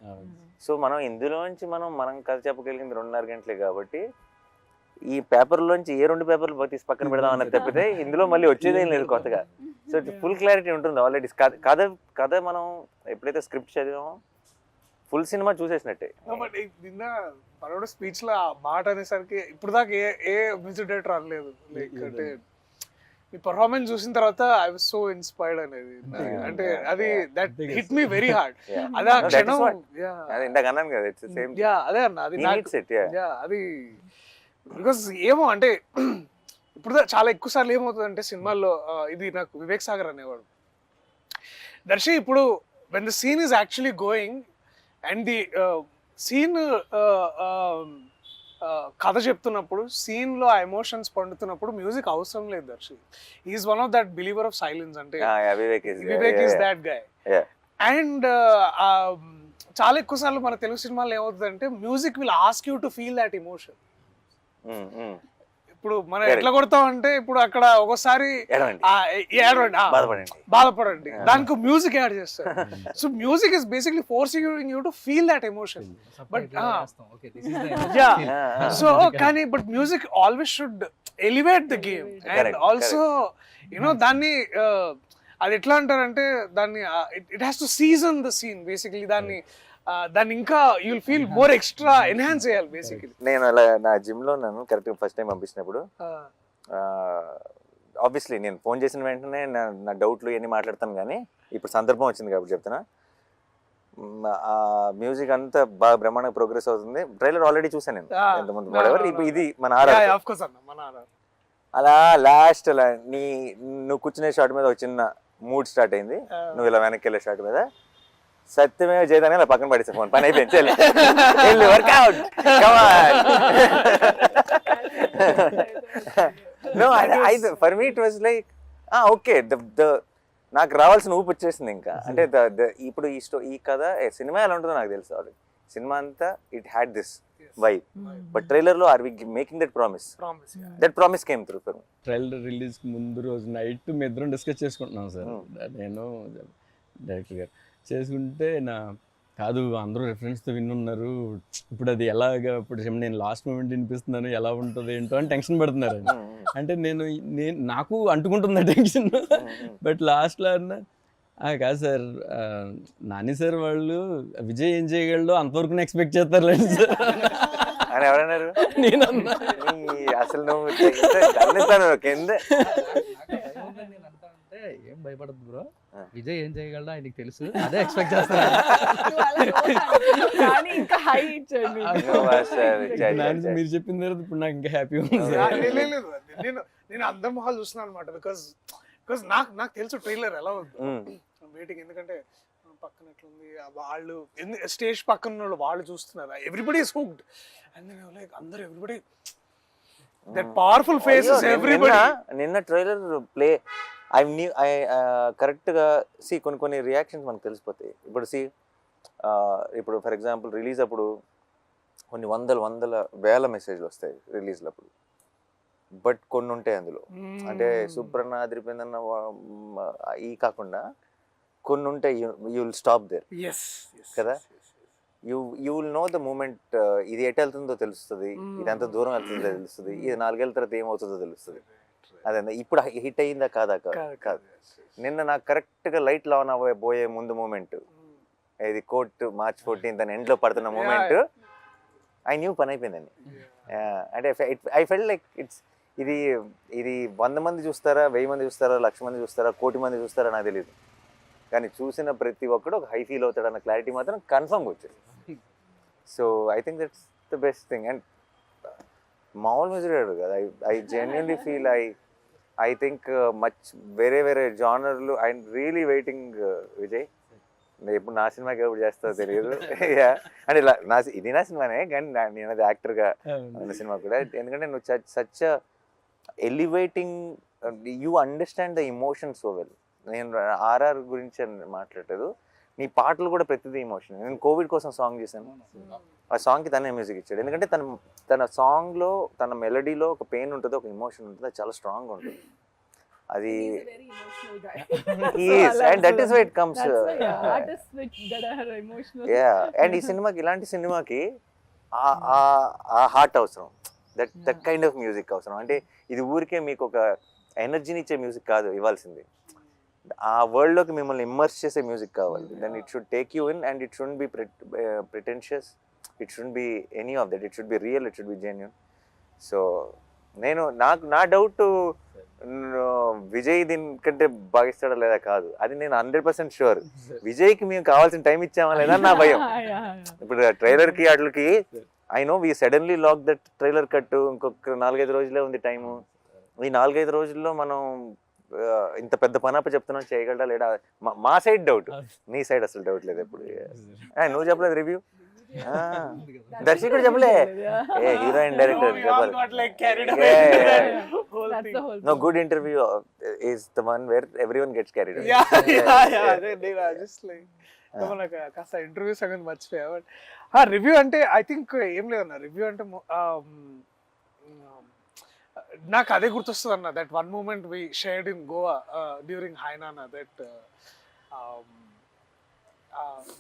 So మనం ఇందులోంచి మనం కథ చెప్పగలిగింది 2.5 గంటలే కాబట్టి ఈ పేపర్లోంచి ఏ 2 పేపర్లు తీసి పక్కన పెడదాం అన్నది తప్పితే ఇందులో మళ్ళీ వచ్చేదేం లేదు కొత్తగా. సో ఫుల్ క్లారిటీ ఉంటుంది ఆల్రెడీ. కథ మనం ఎప్పుడైతే స్క్రిప్ట్ చదివామో ఫుల్ సినిమా చూసేసినట్టే. బట్ నిన్న పరోడ స్పీచ్ లో ఆ మాట అనేసరికి ఇప్పుడు దాకా ఏ మ్యూజిక్ డైరెక్టర్ అనలేదు. లైక్ అంటే మీ పర్ఫార్మెన్స్ చూసిన తర్వాత ఐ వాస్ సో ఇన్స్పైర్డ్ అనేది. అంటే అది that hit me very hard. అదే ఆ క్షణం ఇందాక అన్నాను కదా, ఇట్స్ సేమ్. అదే అన్న అది అది బికాస్ ఏమో అంటే ఇప్పుడు చాలా ఎక్కువ సార్లు ఏమవుతుందంటే సినిమాల్లో ఇది నాకు వివేక్ సాగర్ అనేవాడు, దర్శి ఇప్పుడు when the scene is actually going and the scene కథ చెప్తున్నప్పుడు సీన్లో ఆ ఎమోషన్స్ పండుతున్నప్పుడు మ్యూజిక్ అవసరం లేదు Darshi. Is one of that believer of silence. అంటే Vivek is that guy. And చాలా ఎక్కువ సార్లు మన తెలుగు సినిమాలో ఏమవుతుందంటే music will ask you to feel that emotion. ఇప్పుడు మనం ఎట్లా కొడతాం అంటే ఇప్పుడు అక్కడ ఒకసారి బాధపడండి, దానికి మ్యూజిక్ యాడ్ చేస్తారు. So music is basically forcing you to feel that emotion. But so కానీ but music always should elevate the game and also you know దాన్ని అది ఎట్లా అంటారంటే దాన్ని it has to season the scene basically. దాన్ని ఇంకా you'll feel more extra enhance చేయాలి basically. నేను అలా నా జిమ్లో నన్ను కరెక్ట్గా ఫస్ట్ టైం పంపించినప్పుడు ఆబ్వియస్లీ నేను ఫోన్ చేసిన వెంటనే నా డౌట్లు ఇవన్నీ మాట్లాడతాను, కానీ ఇప్పుడు సందర్భం వచ్చింది కాబట్టి చెప్తున్నా. ఆ మ్యూజిక్ అంతా బాగా బ్రహ్మాండంగా ప్రోగ్రెస్ అవుతుంది. ట్రైలర్ ఆల్రెడీ చూసాను నేను ఎంతమంది వాడెవర్. ఇప్పుడు ఇది మన అలా లాస్ట్ అలా నువ్వు కూర్చునే షాట్ మీద ఒక చిన్న మూడ్ స్టార్ట్ అయింది, నువ్వు ఇలా వెనక్కి వెళ్ళే షాట్ మీద సత్యమే చేయదాన్ని అలా పక్కన పడేసా ఫోన్, పని అయిపోయింది. Workout for me it was like okay, నాకు రావాల్సిన ఊపు వచ్చేసింది ఇంకా. అంటే ఇప్పుడు ఈ కథ సినిమా ఎలా ఉంటుందో నాకు తెలుసు ఆల్రెడీ. సినిమా అంతా it had this vibe, but trailer లో are we making that promise? That promise came through for me. Trailer release ముందు రోజు నైట్ మీ ఇద్దరం డిస్కస్ చేసుకుంటున్నాం సార్, నేను డైరెక్టర్ గారు చేసుకుంటే కాదు అందరూ రెఫరెన్స్తో విన్నున్నారు, ఇప్పుడు అది ఎలాగా, ఇప్పుడు నేను లాస్ట్ మూమెంట్ వినిపిస్తున్నాను ఎలా ఉంటుంది ఏంటో అని టెన్షన్ పడుతున్నారు. అంటే నేను నాకు అంటుకుంటుంది టెన్షన్. బట్ లాస్ట్లో అన్న కాదు సార్, నాని సార్ వాళ్ళు విజయ్ ఏం చేయగలడో అంతవరకు ఎక్స్పెక్ట్ చేస్తారులేండి సార్ అని ఎవరన్నారు? నేను అసలు నువ్వు కింద ఏం భయపడదు బ్రో, విజయ్ ఏం చేయగలడా ఆయనకి తెలుసు, అదే ఎక్స్పెక్ట్ చేస్తాను. మీరు చెప్పిన తర్వాత ఇప్పుడు నాకు ఇంకా హ్యాపీ ఉంది. నేను అందరి మొహాలు చూస్తున్నాను అనమాట, బికాస్ నాకు తెలుసు ట్రైలర్ ఎలా ఉంది వెయిటింగ్. ఎందుకంటే పక్కన ఎట్లుంది వాళ్ళు స్టేజ్ పక్కన వాళ్ళు చూస్తున్నారు, everybody is hooked and like అందరూ everybody that powerful faces everybody. నిన్న ట్రైలర్ ప్లే ఐ కరెక్ట్గా కొన్ని రియాక్షన్స్ మనకు తెలిసిపోతాయి. ఇప్పుడు ఫర్ ఎగ్జాంపుల్ రిలీజ్ అప్పుడు కొన్ని వందల వేల మెసేజ్లు వస్తాయి రిలీజ్లు అప్పుడు, బట్ కొన్ని ఉంటాయి అందులో. అంటే సుప్రన్న అదిరిపోయిందన్న ఈ కాకుండా కొన్ని ఉంటాయి, యూ విల్ స్టాప్ దేర్ కదా. You will know the moment, ఇది ఎటు వెళ్తుందో తెలుస్తుంది, ఇది ఎంత దూరం వెళ్తుందో తెలుస్తుంది, ఇది 4 ఏళ్ళ తర్వాత ఏమవుతుందో తెలుస్తుంది. అదే ఇప్పుడు హిట్ అయ్యిందా కాదా కాదు. నిన్న నాకు కరెక్ట్గా లైట్లు ఆన్ అవ్వబోయే ముందు మూమెంట్, ఇది కోర్టు March 14th అని ఎండ్లో పడుతున్న మూమెంట్, ఐ న్యూ పని అయిపోయిందని. అంటే ఐ ఫెల్ట్ లైక్ ఇది ఇది 100 మంది చూస్తారా, 1000 మంది చూస్తారా, 1,00,000 మంది చూస్తారా, 1,00,00,000 మంది చూస్తారా నాకు తెలియదు. కానీ చూసిన ప్రతి ఒక్కడు ఒక హై ఫీల్ అవుతాడన్న క్లారిటీ మాత్రం కన్ఫర్మ్గా వచ్చేది. So I think that's the best thing. And మామూలు మ్యూజిక్ కదా, I genuinely feel I think much వేరే జానర్లు. ఐ రియలీ వెయిటింగ్ విజయ్, ఎప్పుడు నా సినిమాకి ఎప్పుడు చేస్తావో తెలియదు. అంటే ఇలా ఇది నా సినిమానే, కానీ నేను అది యాక్టర్గా ఉన్న సినిమా కూడా. ఎందుకంటే నువ్వు such elevating, you understand the emotion so well. నేను ఆర్ఆర్ గురించి మాట్లాడలేదు, నీ పాటలు కూడా ప్రతిదీ ఇమోషన్. నేను కోవిడ్ కోసం సాంగ్ చేశాను, ఆ సాంగ్కి తనే మ్యూజిక్ ఇచ్చాడు. ఎందుకంటే తన సాంగ్లో, తన మెలడీలో ఒక పెయిన్ ఉంటుంది, ఒక ఇమోషన్ ఉంటుంది, అది చాలా స్ట్రాంగ్గా ఉంటుంది. అది and that is why it comes. And ఈ సినిమాకి, ఇలాంటి సినిమాకి ఆ హార్ట్ అవసరం, దట్ కైండ్ ఆఫ్ మ్యూజిక్ అవసరం. అంటే ఇది ఊరికే మీకు ఒక ఎనర్జీని ఇచ్చే మ్యూజిక్ కాదు ఇవ్వాల్సింది, ఆ వరల్డ్లోకి మిమ్మల్ని ఇమ్మర్స్ చేసే మ్యూజిక్ కావాలి. Then it should take you in and it should be pretentious, it should be any of that, it should be real, it should be genuine. So నా డౌట్ విజయ్ దీనికంటే భావిస్తాడా లేదా కాదు, అది నేను 100% షూర్. విజయ్కి మేము కావాల్సిన టైం ఇచ్చామా లేదా నా భయం. ఇప్పుడు ట్రైలర్కి వాటికి I know we suddenly lock that trailer cut, ఇంకొక 4-5 రోజులే ఉంది టైము. ఈ 4-5 రోజుల్లో మనం ఇంత పెద్ద పనప్ప చెప్తున్నాం, చేయగలడా లేడా మా సైడ్ డౌట్, నీ సైడ్ అసలు డౌట్ లేదు. ఎప్పుడు నువ్వు చెప్పలేదు రివ్యూ, దర్శకుడు చెప్పలే, ఏ హీరోయిన్ డైరెక్టర్ చెప్పాలి. No, good interview is the one where everyone gets carried away. కాస్త ఇంటర్వ్యూస్ అనేది మర్చిపోయా. బట్ రివ్యూ అంటే ఐ థింక్ ఏం లేదన్న, రివ్యూ అంటే నాకు అదే గుర్తొస్తుంది అన్న, that one moment we shared in Goa during హైనానా,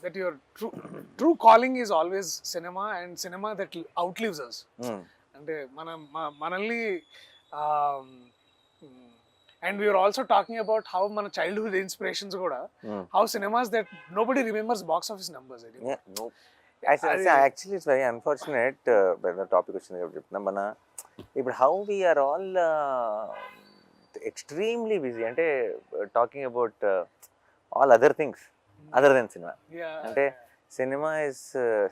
that your true calling is always cinema, and cinema that outlives us. అంటే మనల్ని and we were also talking about how మన childhood inspirations కూడా, how cinemas that nobody remembers box office numbers. Actually it's very unfortunate. Topic వచ్చింది కాబట్టి చెప్తున్నా, మన ఇప్పుడు how we're all extremely busy, అంటే talking about all other things other than cinema. అంటే cinema is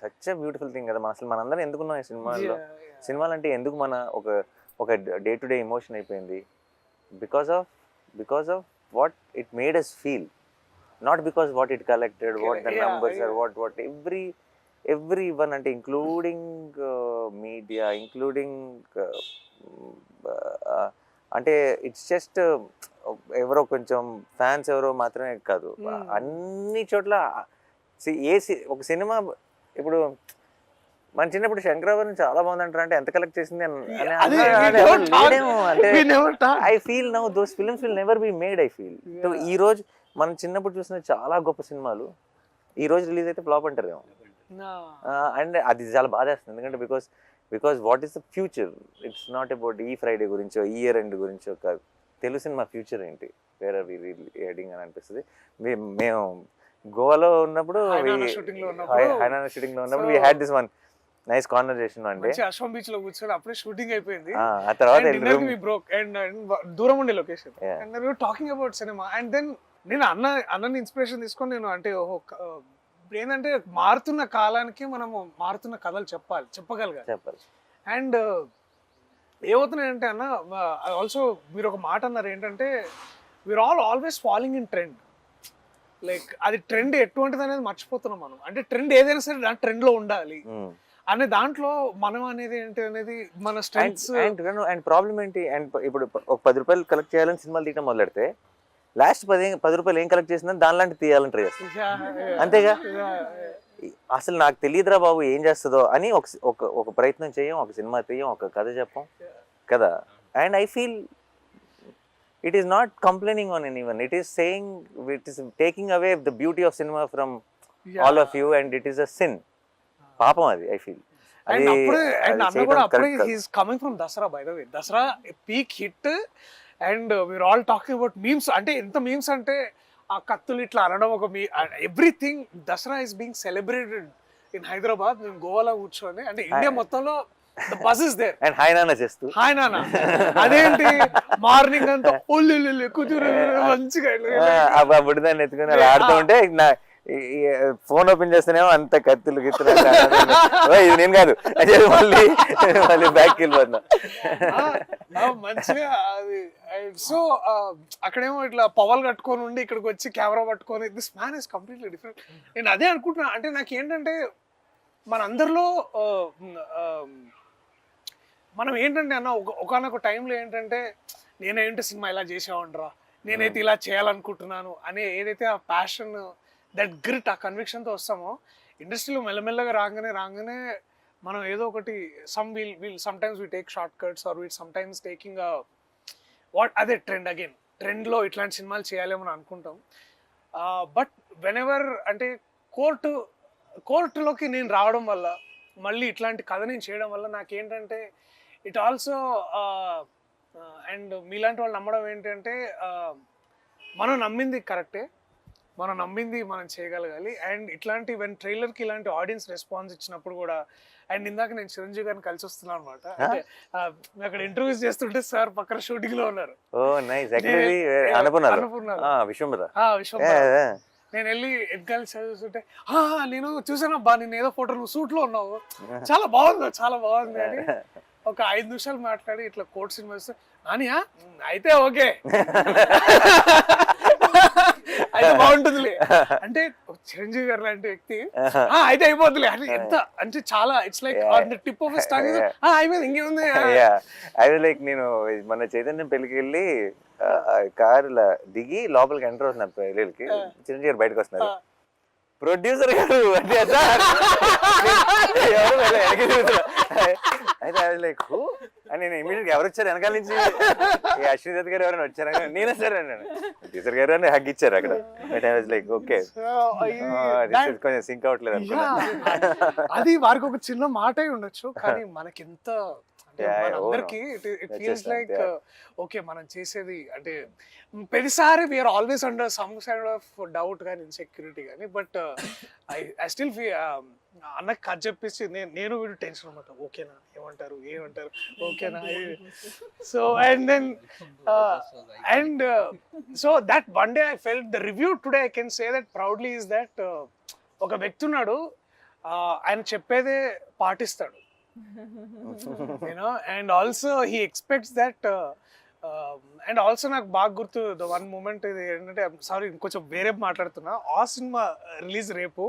such a beautiful thing కదా. అసలు మనందరం ఎందుకున్నాం ఈ సినిమాల్లో? సినిమాలు అంటే ఎందుకు మన ఒక డే టు డే ఎమోషన్ అయిపోయింది, because of what it made us feel, not because what it collected, what the numbers are, what every one, అంటే ఇంక్లూడింగ్ మీడియా, ఇంక్లూడింగ్ అంటే ఇట్స్ జస్ట్ ఎవరో కొంచెం ఫ్యాన్స్ ఎవరో మాత్రమే కాదు, అన్ని చోట్ల ఒక సినిమా. ఇప్పుడు మన చిన్నప్పుడు శంకరాభరణం చాలా బాగుందంటారు, అంటే ఎంత కలెక్ట్ చేసింది అంటే I feel now those films will never be made. I feel ఈ రోజు మనం చిన్నప్పుడు చూసిన చాలా గొప్ప సినిమాలు ఈ రోజు రిలీజ్ అయితే ఫ్లాప్ అంటారేమో. అండ్ అది చాలా బాధేస్తుంది, ఎందుకంటే because what is the future, it's not about ఈ ఫ్రైడే గురించో ఈ ఇయర్ ఎండ్ గురించో కాదు, తెలుగు సినిమా ఫ్యూచర్ ఏంటి, వేరే ఎడింగ్ అని అనిపిస్తుంది. మేము గోవాలో ఉన్నప్పుడు, హైనానా షూటింగ్ లో ఉన్నప్పుడు, we had this one nice conversation. అంటే అశ్వం బీచ్ లో కూర్చొని అప్పుడే షూటింగ్ అయిపోయింది, ఆ తర్వాత దూరం ఉండే location, and we were talking about cinema. And then నేను అన్నని ఇన్స్పిరేషన్ తీసుకొని నేను అంటే ఏంటంటే మారుతున్న కాలానికి మనము మారుతున్న కథలు చెప్పగలగాలి. అండ్ ఏమవుతున్నాయంటే అన్న, ఆల్సో మీరు ఒక మాట అన్నారు ఏంటంటే, we are always following in trend. Like అది ట్రెండ్ ఎటువంటిది అనేది మర్చిపోతున్నాం మనం. అంటే ట్రెండ్ ఏదైనా సరే దాని ట్రెండ్ లో ఉండాలి అనే దాంట్లో మనం అనేది ఏంటి అనేది మన స్ట్రెంగ్స్. అండ్ ప్రాబ్లం ఏంటి, అండ్ ఇప్పుడు ఒక 10 రూపాయలు కలెక్ట్ చేయాలని సినిమాలు తీయడం మొదలెడితే లాస్ట్ 10 రూపాయలు ఏం కలెక్ట్ చేసిందని దానిలాంటి తీయాలని ట్రై చేస్తాం, అంతేగా. అసలు నాకు తెలియదురా బాబు ఏం చేస్తుందో అని ఒక ప్రయత్నం చేయం, ఒక సినిమా తీయం, ఒక కథ చెప్పం కదా. And I feel it is not complaining on anyone, it is saying, it is taking away the beauty of cinema from all of you, and it is a sin. పాపం అది I feel. Coming from Dasara, by the way Dasara peak hit, and we are all talking about memes. అంటే ఎంత memes అంటే ఆ కత్తులు ఇట్లా అనడం, ఒక everything. Dasara is being celebrated in Hyderabad. మేము గోవాలో కూర్చొని, అంటే ఇండియా మొత్తంలో the bus is there. And hi నాన్న చేస్తూ హాయ్ నాన్న అదేంటి మార్నింగ్ అంతా ఒళ్ళు కూతురు మంచిగా ఆ బుడిదాన్ని ఎత్తుకుని అలా ఆడుతూ ఉంటే నా ఫోన్ ఓపెన్ చేస్తేనేమో అంత కత్తులు గిత్తులు ఇది నేను కాదు మళ్ళీ మళ్ళీ బ్యాక్ వెళ్ళిపోతున్నా. మంచిగా అది. సో అక్కడేమో ఇట్లా పవల్ కట్టుకొని ఉండి ఇక్కడికి వచ్చి కెమెరా పట్టుకొని this man is completely different. నేను అదే అనుకుంటున్నా, అంటే నాకు ఏంటంటే మనందరిలో మనం ఏంటంటే అన్న ఒకనొక టైంలో ఏంటంటే నేనేంటి సినిమా ఇలా చేసేవాడిరా, నేనైతే ఇలా చేయాలనుకుంటున్నాను అనే ఏదైతే ఆ ప్యాషన్, దట్ గ్రిట్, ఆ కన్విక్షన్తో వస్తామో ఇండస్ట్రీలో మెల్లమెల్లగా రాగానే మనం ఏదో ఒకటి sometimes we take short cuts or we sometimes taking అదే ట్రెండ్లో ఇట్లాంటి సినిమాలు చేయాలేమో అనుకుంటాం. బట్ వెన్ ఎవర్ అంటే కోర్టులోకి నేను రావడం వల్ల, మళ్ళీ ఇట్లాంటి కథ నేను చేయడం వల్ల నాకేంటంటే ఇట్ ఆల్సో అండ్ మీలాంటి వాళ్ళు నమ్మడం ఏంటంటే మనం నమ్మింది కరెక్టే, మనం నమ్మింది మనం చేయగలగాలి. అండ్ ఇట్లాంటి ట్రైలర్కి ఇలాంటి ఆడియన్స్ రెస్పాన్స్ ఇచ్చినప్పుడు కూడా, అండ్ ఇందాక నేను చిరంజీవి గారిని కలిసి వస్తున్నాను అనమాట. అంటే అక్కడ ఇంటర్వ్యూస్ చేస్తుంటే సార్ పక్కన షూటింగ్ లో ఉన్నారు. నేను వెళ్ళి ఎగ్గాలి చదువుతుంటే నేను చూసానబ్బా నేను ఏదో ఫోటో నువ్వు సూట్ లో ఉన్నావు, చాలా బాగుంది అని ఒక 5 నిమిషాలు మాట్లాడి ఇట్లా కోర్ట్ సినిమా వస్తే నానియా అయితే ఓకే అయితే బాగుంటుందిలే అంటే చిరంజీవి గారు లాంటి వ్యక్తి అయితే అయిపోతులే అని ఎంత అంటే చాలా it's like tip of star అయిపోయింది ఇంకేముంది. అది లైక్ నేను మన చైతన్యం పెళ్ళికి వెళ్ళి కార్ దిగి లోపలికి ఎంటర్ అవుతున్నారు పెళ్ళికి, చిరంజీవి గారు బయటకు వస్తున్నారు, ప్రొడ్యూసర్ గారు అంటే అయితే అది లైక్ అని నేను ఇమీడియట్ ఎవరు వచ్చారు వెనకాల నుంచి, అశ్విని దత్ గారు ఎవరైనా వచ్చారా, నేనే సార్ అన్నాను, ప్రొడ్యూసర్ గారు అని హగ్ ఇచ్చారు అక్కడ. లైక్ ఓకే కొంచెం సింక్ అవట్లేదు అనుకున్నా. అది వారికి ఒక చిన్న మాట ఉండొచ్చు, కానీ మనకి ఎంత అందరికి ఇట్ ఫీల్స్ లైక్ ఓకే మనం చేసేది అంటే ప్రతిసారి we are always under some kind of doubt కానీ ఇన్సెక్యూరిటీ కానీ, బట్ ఐ స్టిల్ ఫీల్ అన్నకి కథ చెప్పేసి నేను వీడు టెన్షన్ అనమాట, ఓకేనా ఏమంటారు ఓకేనా. So and then and so that one day I felt the review today I can say that proudly is that ఒక వ్యక్తి ఉన్నాడు, ఆయన చెప్పేదే పాటిస్తాడు, and also he expects that and also నాకు బాగా గుర్తు ద వన్ మూమెంట్ ఇది ఏంటంటే, సారీ కొంచెం వేరే మాట్లాడుతున్నా, ఆ సినిమా రిలీజ్ రేపు,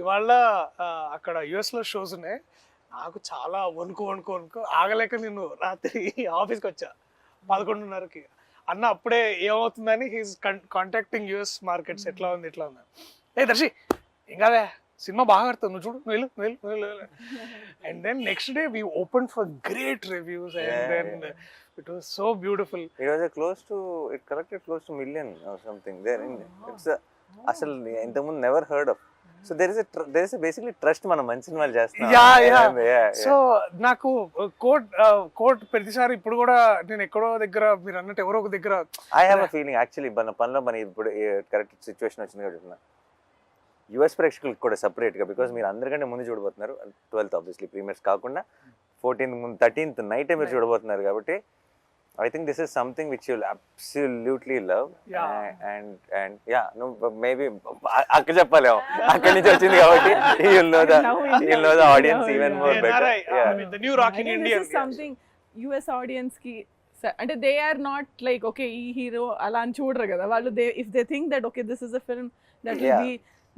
ఇవాళ అక్కడ యుఎస్లో షోస్ ఉన్నాయి, నాకు చాలా వణుకు ఆగలేక నేను రాత్రి ఆఫీస్కి వచ్చా 11:30కి. అన్న అప్పుడే ఏమవుతుందని హీస్ కాంటాక్టింగ్ యుఎస్ మార్కెట్స్, ఎట్లా ఉంది ఏ దర్శి ఏం కాదే సినిమా బాగా ఆడుతుంది నువ్వు చూడు నువ్వు వెళ్ళు. And then next day we open for great reviews and then it was so beautiful. It was it collected close to million or something there in it's అసలు ఇంతకుముందు never heard of. So there is a basically trust మనం మంచి సినిమాలు చేస్తున్నాం. So నాకు court ప్రతిసారి ఇప్పుడు కూడా నేను ఎక్కడో దగ్గర మీరు అన్నట్టు ఎవరో ఒక దగ్గర I have a feeling actually మన పనిలో మన ఇప్పుడు కరెక్ట్ సిచ్యువేషన్ వచ్చింది కాబట్టి యుఎస్ ప్రేక్షకులకు కూడా సపరేట్గా, బికాజ్ మీరు అందరికంటే ముందు చూడబోతున్నారు 12th ఆబ్వియస్లీ ప్రీమియర్స్ కాకుండా 14th ముందు 13th నైటే మీరు చూడబోతున్నారు కాబట్టి I think this is something which you'll absolutely love. And yeah, no, maybe akka cheppalemo akkadi nunchi vachindi kabatti you'll know the audience even more better. I mean the new rock in India. This is something US audience ki అంటే they are not like okay ee hero ala అని చూడరు కదా వాళ్ళు, if they think that okay this is a film that will be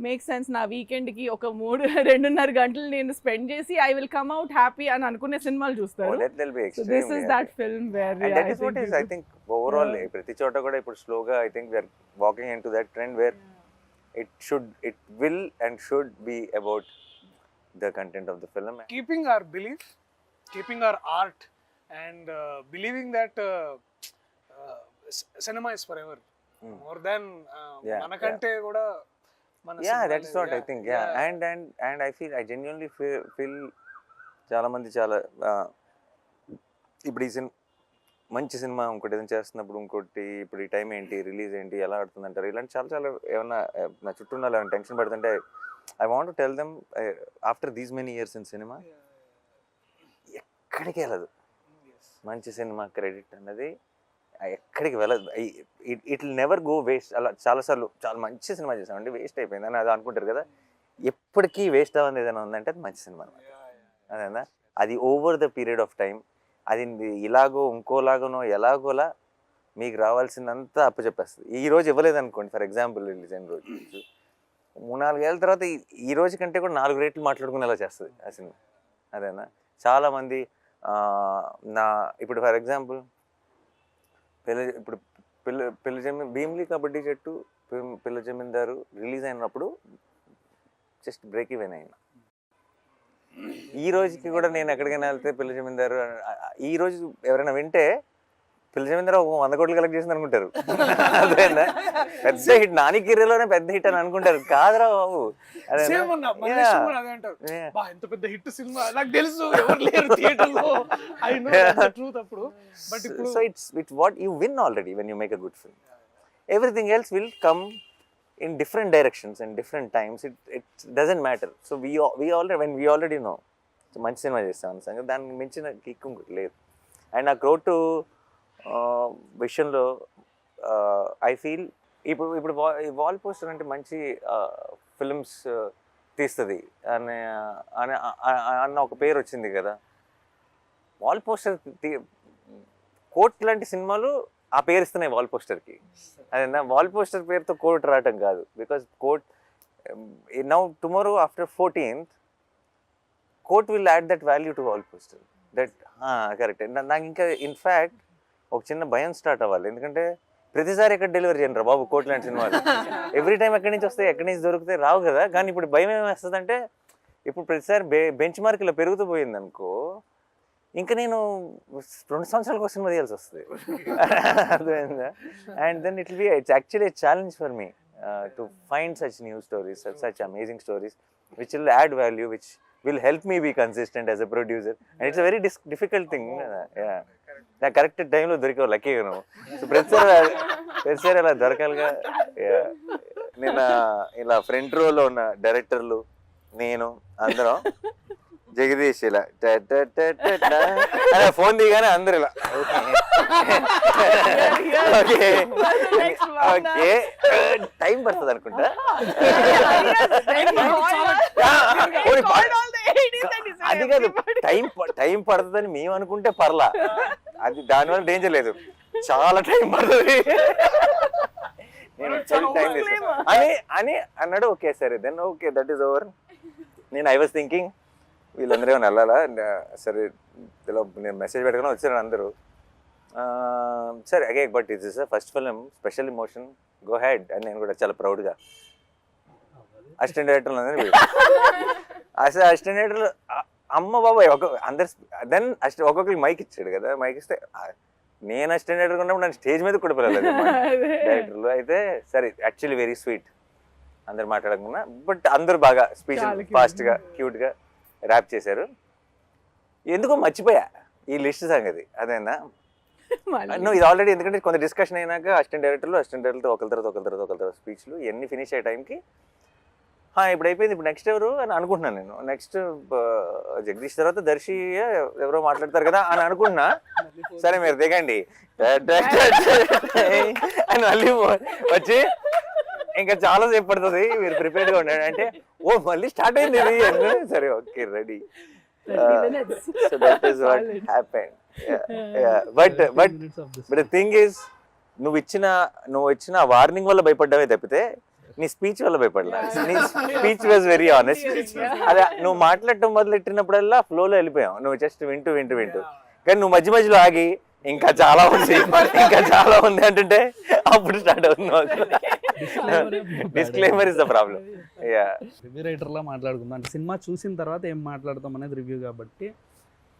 make sense, నా weekend కి ఒక 2.5 గంటలు నేను స్పెండ్ చేసి I will come out happy అని అనుకునే సినిమాలు చూస్తారు. This is that film where I think overall ప్రతి చోట కూడా ఇప్పుడు స్లోగా I think we are walking into that trend where it will and should be about the content of the film, keeping our belief, keeping our art and believing that cinema is forever, more than manakante kuda. That is what I think. And I genuinely feel చాలా మంది చాలా ఇప్పుడు ఈ మంచి cinema ఇంకోటి ఏదైనా చేస్తున్నప్పుడు ఇంకోటి ఇప్పుడు ఈ టైం ఏంటి రిలీజ్ ఏంటి ఎలా ఆడుతుంది అంటారు, ఇలాంటి చాలా ఏమన్నా నా చుట్టూ ఉన్న ఏమైనా టెన్షన్ పడుతుంటే I want to tell them after these many years in cinema ఎక్కడికి వెళ్ళదు. మంచి సినిమా క్రెడిట్ అన్నది ఎక్కడికి వెళ్ళదు. It will never go waste. అలా చాలాసార్లు చాలా మంచి సినిమా చేసామండి, వేస్ట్ అయిపోయింది అని అది అనుకుంటారు కదా. ఎప్పటికీ వేస్ట్ అవ్వదు ఏదైనా ఉందంటే అది మంచి సినిమా అన్నమాట. అదేనా, అది over the period of time అది ఇలాగో ఇంకోలాగనో ఎలాగోలా మీకు రావాల్సిందంతా అప్పచెప్పేస్తుంది. ఈ రోజు ఇవ్వలేదు అనుకోండి, ఫర్ ఎగ్జాంపుల్ రిలీజ్ అయిన రోజు 3-4 ఏళ్ళ తర్వాత ఈ రోజు కంటే కూడా 4 రేట్లు మాట్లాడుకునేలా చేస్తుంది ఆ సినిమా. అదేనా, చాలామంది ఇప్పుడు ఫర్ ఎగ్జాంపుల్ భీమ్లీ కబడ్డీ జట్టు, పిల్ల జమీందారు రిలీజ్ అయినప్పుడు జస్ట్ బ్రేక్ ఈవెన్ అయినా. ఈ రోజుకి కూడా నేను ఎక్కడికైనా వెళ్తే పిల్ల జమీందారు ఈ రోజు ఎవరైనా వింటే పిల్ల జమీందారు 100 కోట్లు కలెక్ట్ చేసింది అనుకుంటారు. అదేనా, పెద్ద హిట్, నాని కిర్రలోనే పెద్ద హిట్ అని అనుకుంటారు. కాదురా బాబు, ఎంత పెద్ద హిట్ సినిమా నాకు తెలుసు, ఎవరు లేరు థియేటర్లో. ఐ నో ద ట్రూత్ అప్పుడు. బట్ ఇప్పుడు so it's what you win already when you make a good film. Everything else will come in different directions and different times. It doesn't matter. So we already know so మంచి cinema చేస్తామని సంగతి దానికి మించిన kick ఇంకోటి లేదు. And ఆ crowd విషయంలో I feel ఇప్పుడు వాల్ పోస్టర్ అంటే మంచి ఫిల్మ్స్ తీస్తుంది అన్న ఒక పేరు వచ్చింది కదా. వాల్ పోస్టర్ కోట్ లాంటి సినిమాలు ఆ పేరు ఇస్తున్నాయి వాల్ పోస్టర్కి. అదేనా, వాల్ పోస్టర్ పేరుతో కోర్ట్ రావటం కాదు. Because court now tomorrow after 14th court will add that value to wall poster. That correct. నాకు ఇంకా ఇన్ఫ్యాక్ట్ ఒక చిన్న భయం స్టార్ట్ అవ్వాలి. ఎందుకంటే ప్రతిసారి ఎక్కడ డెలివరీ చేయను రా బాబు కోర్ట్ లాంటి సినిమాలు. ఎవ్రీ టైం ఎక్కడి నుంచి వస్తాయి, ఎక్కడి నుంచి దొరుకుతాయి, రావు కదా. కానీ ఇప్పుడు భయం ఏమేస్తుందంటే ఇప్పుడు ప్రతిసారి బెంచ్ మార్క్ ఇలా పెరుగుతూ పోయింది అనుకో, ఇంకా నేను 2 సంవత్సరాలకు ఒక సినిమా తీయాల్సి వస్తుంది. అర్థమైందా? And then it's actually challenge for me to find such new stories, such amazing stories which will add value, which will help me be consistent as a producer. And it's a very difficult thing. నాకు correct టైంలో దొరికావు, లక్కీగా నువ్వు. So ప్రతిసారి అలా దొరకాలిగా. నేను ఇలా front రోలో ఉన్న డైరెక్టర్లు, నేను అందరం జగదీష్ ఇలా ఫోన్ దిగానే అందరు ఇలా ఓకే ఓకే టైం పడుతుంది అనుకుంటా. అది కాదు, టైం పడుతుందని మేము అనుకుంటే పర్లా, అది దానివల్ల డేంజర్ లేదు. చాలా టైం పడుతుంది నేను టైం అని అన్నాడు. ఓకే సరే then okay that is over. నేను ఐ వాజ్ థింకింగ్ వీళ్ళందరూ ఏమైనా వెళ్ళాలా, సరే ఇలా నేను మెసేజ్ పెట్టుకుని వచ్చాను అందరూ. సరే అగే but it's is first film, special emotion, go ahead అని నేను కూడా చాలా ప్రౌడ్గా అసిస్టెంట్ డైరెక్టర్లు అందరూ అసిస్టెంట్ డైరెక్టర్లు అమ్మ బాబాయ్ అందరు. దెన్ ఒక్కొక్కరికి మైక్ ఇచ్చాడు కదా, మైక్ ఇస్తే నేను అసిస్టెంట్ డైరెక్టర్ ఉన్నప్పుడు నన్ను స్టేజ్ మీద కూడా పిలవలేదు డైరెక్టర్లు. అయితే సరే యాక్చువల్లీ వెరీ స్వీట్, అందరు మాట్లాడకుండా, బట్ అందరూ బాగా స్పీచ్ ఫాస్ట్గా క్యూట్గా ర్యాప్ చేశారు. ఎందుకో మర్చిపోయా ఈ లిస్ట్ సంగతి. అదేనా నువ్వు ఇది ఆల్రెడీ, ఎందుకంటే కొంత డిస్కషన్ అయినాక అసిస్టెంట్ డైరెక్టర్తో ఒకరి తర్వాత స్పీచ్లు ఇవన్నీ ఫినిష్ అయ్యే టైంకి ఇప్పుడు అయిపోయింది, ఇప్పుడు నెక్స్ట్ ఎవరు అని అనుకుంటున్నాను నేను. నెక్స్ట్ జగదీష్ తర్వాత దర్శి ఎవరో మాట్లాడతారు కదా అని అనుకుంటున్నా. సరే మీరు దిగండి అని మళ్ళీ వచ్చి ఇంకా చాలా సేపు పడుతుంది, మీరు ప్రిపేర్డ్గా ఉండండి అంటే ఓ మళ్ళీ స్టార్ట్ అయింది ఇది. సరే okay ready. So that is what happened. But the thing is, నువ్వు ఇచ్చిన వార్నింగ్ వల్ల భయపడ్డావే తప్పితే నీ స్పీచ్ వల్ల భయపడలా. నీ స్పీచ్ వాజ్ వెరీ ఆనెస్ట్. అదే నువ్వు మాట్లాడటం మొదలెట్టినప్పుడల్లా ఫ్లోలో వెళ్ళిపోయావు, నువ్వు జస్ట్ వింటూ కానీ నువ్వు మధ్యలో ఆగి ఇంకా చాలా ఉంది అంటుంటే అప్పుడు స్టార్ట్ అవుతుంది. Disclaimer is the problem. Review రైటర్లా మాట్లాడుకుందాం అంటే సినిమా చూసిన తర్వాత ఏం మాట్లాడతాం అనేది రివ్యూ. కాబట్టి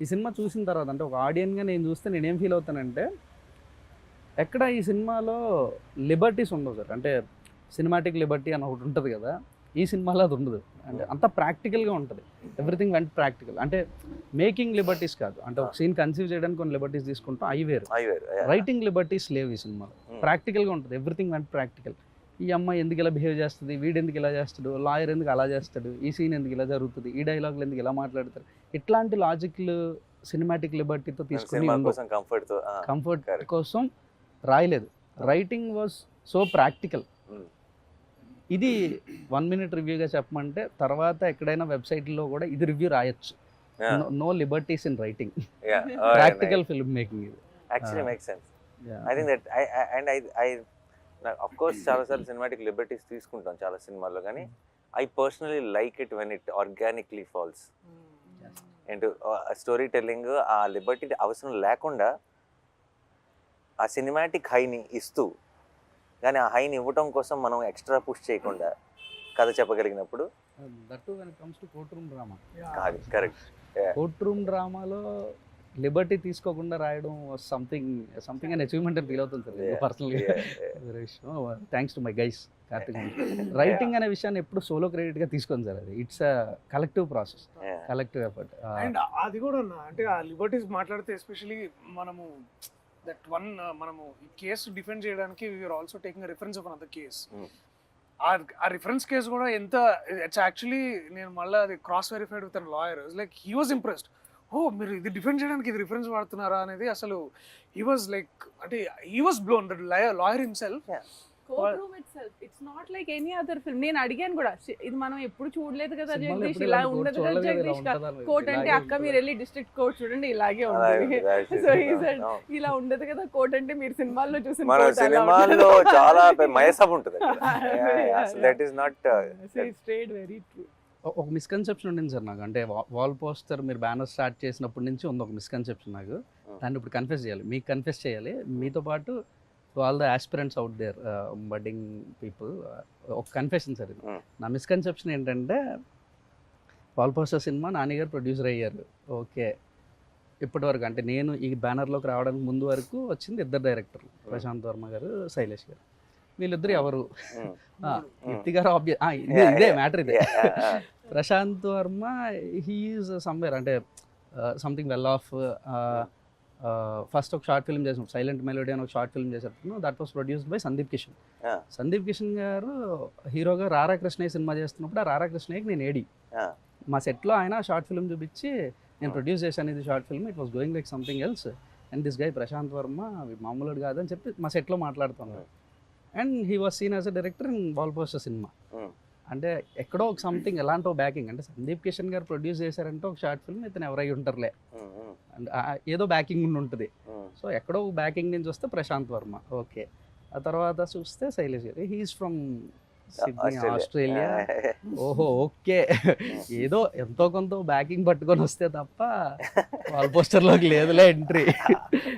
ఈ సినిమా చూసిన తర్వాత అంటే ఒక ఆడియన్గా నేను చూస్తే నేనేం ఫీల్ అవుతానంటే, ఎక్కడ ఈ సినిమాలో లిబర్టీస్ ఉండవు సార్. అంటే సినిమాటిక్ లిబర్టీ అని ఒకటి ఉంటుంది కదా, ఈ సినిమాలో అది ఉండదు. అంటే అంత ప్రాక్టికల్గా ఉంటుంది, ఎవ్రీథింగ్ వెంట ప్రాక్టికల్. అంటే మేకింగ్ లిబర్టీస్ కాదు, అంటే ఒక సీన్ కన్సీవ్ చేయడానికి కొన్ని లిబర్టీస్ తీసుకుంటాం, అవి వేరు. రైటింగ్ లిబర్టీస్ లేవు ఈ సినిమాలో, ప్రాక్టికల్గా ఉంటుంది, ఎవ్రీథింగ్ వెంట ప్రాక్టికల్. ఈ అమ్మాయి ఎందుకు ఇలా బిహేవ్ చేస్తుంది, వీడు ఎందుకు ఇలా చేస్తాడు, లాయర్ ఎందుకు అలా చేస్తాడు, ఈ సీన్ ఎందుకు ఇలా జరుగుతుంది, ఈ డైలాగులు ఎందుకు ఇలా మాట్లాడతారు, ఇట్లాంటి లాజిక్లు సినిమాటిక్ లిబర్టీతో తీసుకుని సినిమా కోసం కంఫర్ట్ తో కంఫర్ట్ correct. కోసం రాయలేదు. Writing was so practical. ఇది 1 minute రివ్యూగా చెప్పమంటే తర్వాత ఎక్కడైనా వెబ్సైట్లో కూడా ఇది రివ్యూ రాయొచ్చు. No liberties in writing, practical film making ఇది. Actually make sense. I think that I of course చాలాసార్లు సినిమాటిక్ లిబర్టీస్ తీసుకుంటాం చాలా సినిమాల్లో, కానీ I personally like it when it organically falls and story telling. ఆ లిబర్టీ అవసరం లేకుండా ఆ సినిమాటిక్ హైని ఇస్తూ, కానీ ఆ హైని ఇవ్వటం కోసం మనం ఎక్స్ట్రా పుష్ చేయకుండా కథ చెప్పగలిగినప్పుడు that when it comes to court room drama. కాదు కరెక్ట్. కోర్ట్ రూమ్ డ్రామాలో లిబర్టీ తీసుకోకుండా రాయడం సంథింగ్ అండ్ అచీవ్మెంట్ అని ఫీల్ అవుతుంది సార్ పర్సనల్గా. Thanks to my guys Karthik. Writing అనే విషయాన్ని ఎప్పుడు సోలో క్రెడిట్గా తీసుకోండి సార్, అది it's a collective process, collective effort. And అది కూడా అంటే ఆ లిబర్టీస్ మాట్లాడితే ఎస్పెషలీ మనము దట్ వన్ మనము ఈ కేసు డిఫెండ్ చేయడానికి we're also taking reference of another case. ఆ రిఫరెన్స్ కేసు కూడా ఎంత ఇట్స్ యాక్చువల్లీ నేను మళ్ళీ అది cross verified with an lawyer. Like he was impressed. Oh మీరు ఇది డిఫెండ్ చేయడానికి ఇది రిఫరెన్స్ వాడుతున్నారా అనేది అసలు హీ వాజ్ లైక్ అంటే he was blown that lawyer himself. Court itself, it's not like any other film. నేను అడిగాను కూడా, ఇది మనం ఎప్పుడు చూడలేదు కదా జగదీష్, ఇలా ఉండదు కదా జగదీష్. కోర్ట్ అంటే అక్క మీరు వెళ్ళి డిస్ట్రిక్ట్ కోర్ట్ చూడండి ఇలాగే ఉంటుంది. సో ఈ said ఇలా ఉండదు కదా కోర్ట్ అంటే మీరు సినిమాల్లో చూసిన మన సినిమాల్లో చాలా మయసబ్ ఉంటుంది. That is not straight very true. ఒక మిస్కన్సెప్షన్ ఉండింది సార్ నాకు, అంటే వాల్ పోస్టర్ మీరు బ్యానర్ స్టార్ట్ చేసినప్పటి నుంచి ఉంది ఒక మిస్కన్సెప్షన్ నాకు. దాన్ని ఇప్పుడు కన్ఫెస్ చేయాలి, మీకు కన్ఫెస్ చేయాలి, మీతో పాటు all the aspirants out there budding people. ఒక కన్ఫెషన్ సార్ ఇది. నా మిస్కన్సెప్షన్ ఏంటంటే వాల్ పోస్టర్ సినిమా నానిగారు ప్రొడ్యూసర్ అయ్యారు, ఓకే. ఇప్పటి వరకు అంటే నేను ఈ బ్యానర్లోకి రావడానికి ముందు వరకు వచ్చింది 2 డైరెక్టర్లు, ప్రశాంత్ వర్మ గారు, శైలేష్ గారు. వీళ్ళిద్దరు ఎవరు? ఇత్తి గారు ఇదే మ్యాటర్ ఇదే. ప్రశాంత్ వర్మ హీఈస్ సమ్వేర్ అంటే సంథింగ్ వెల్ ఆఫ్. ఫస్ట్ ఒక షార్ట్ ఫిల్మ్ చేసినప్పుడు సైలెంట్ మెలోడీ అని ఒక షార్ట్ ఫిల్మ్ చేసేటప్పుడు that was produced by Sandeep Kishan. Sandeep Kishan గారు హీరోగా రారా కృష్ణయ్య సినిమా చేస్తున్నప్పుడు ఆ రారా కృష్ణయ్యకి నేను ఏడి మా సెట్లో ఆయన షార్ట్ ఫిల్మ్ చూపించి నేను ప్రొడ్యూస్ చేశాను ఇది short film, it was going like something else and this guy Prashanth Varma మామూలుడు కాదని చెప్పి మా సెట్లో మాట్లాడుతున్నారు. And he was seen as a director in wall poster cinema. అంటే ఎక్కడో ఒక సంథింగ్ ఎలాంటి బ్యాకింగ్, అంటే సందీప్ కిషన్ గారు ప్రొడ్యూస్ చేశారంటే ఒక షార్ట్ ఫిల్మ్ ఇతను ఎవరై ఉంటారులే, అండ్ ఏదో బ్యాకింగ్ ఉండి ఉంటుంది. సో ఎక్కడో బ్యాకింగ్ నుంచి వస్తే ప్రశాంత్ వర్మ, ఓకే. ఆ తర్వాత చూస్తే శైలేష్ గారు, హీఈస్ ఫ్రమ్ సిడ్నీ ఆస్ట్రేలియా. ఓహో ఓకే, ఏదో ఎంతో కొంత బ్యాకింగ్ పట్టుకొని వస్తే తప్ప వాల్ పోస్టర్లోకి లేదులే ఎంట్రీ.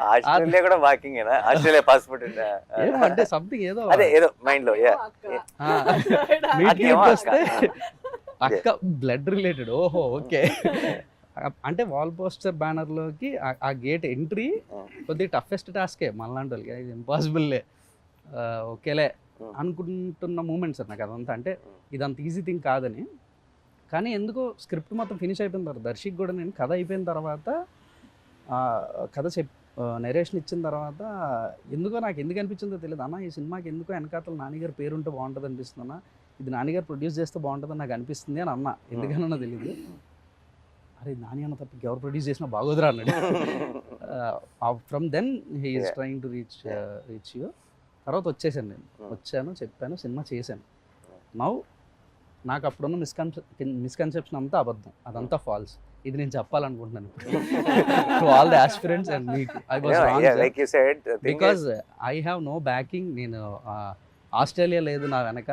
ఆస్ట్రేలియా కూడా బ్యాకింగేనా? ఆస్ట్రేలియా పాస్పోర్ట్ అంటే సంథింగ్ ఏదో ఏదో మైండ్ లో వస్తే అక్క బ్లడ్ రిలేటెడ్. ఓహో ఓకే. అంటే వాల్ పోస్టర్ బ్యానర్లోకి ఆ గేట్ ఎంట్రీ కొద్దిగా టఫెస్ట్ టాస్కే మనలాంటి వాళ్ళకి, ఇది ఇంపాసిబుల్లే, ఓకేలే అనుకుంటున్న మూమెంట్ సార్ నాకు అదంతా. అంటే ఇదంత ఈజీ థింగ్ కాదని, కానీ ఎందుకో స్క్రిప్ట్ మొత్తం ఫినిష్ అయిపోయిన తర్వాత దర్శక్ కూడా నేను కథ అయిపోయిన తర్వాత కథ నెరేషన్ ఇచ్చిన తర్వాత ఎందుకో నాకు ఎందుకు అనిపించిందో తెలియదు, అన్న ఈ సినిమాకి ఎందుకో వెనకాతల నానిగారు పేరుంటే బాగుంటుంది అనిపిస్తుంది అన్న, ఇది నానిగారు ప్రొడ్యూస్ చేస్తే బాగుంటుందని నాకు అనిపిస్తుంది అని అన్న. ఎందుకన్నా తెలియదు. అరే నాని అన్న తప్ప ఎవరు ప్రొడ్యూస్ చేసినా బాగోదురా అన్నాడు. From then he is trying to reach you. తర్వాత వచ్చేసాను, నేను వచ్చాను, చెప్పాను, సినిమా చేశాను. నౌ నాకు అప్పుడున్న మిస్కన్సెప్షన్ అంతా అబద్ధం, అదంతా ఫాల్స్. ఇది నేను చెప్పాలనుకుంటున్నాను to all the aspirants and మీకు. I was wrong because I have no backing. నేను ఆస్ట్రేలియా లేదు నా వెనక,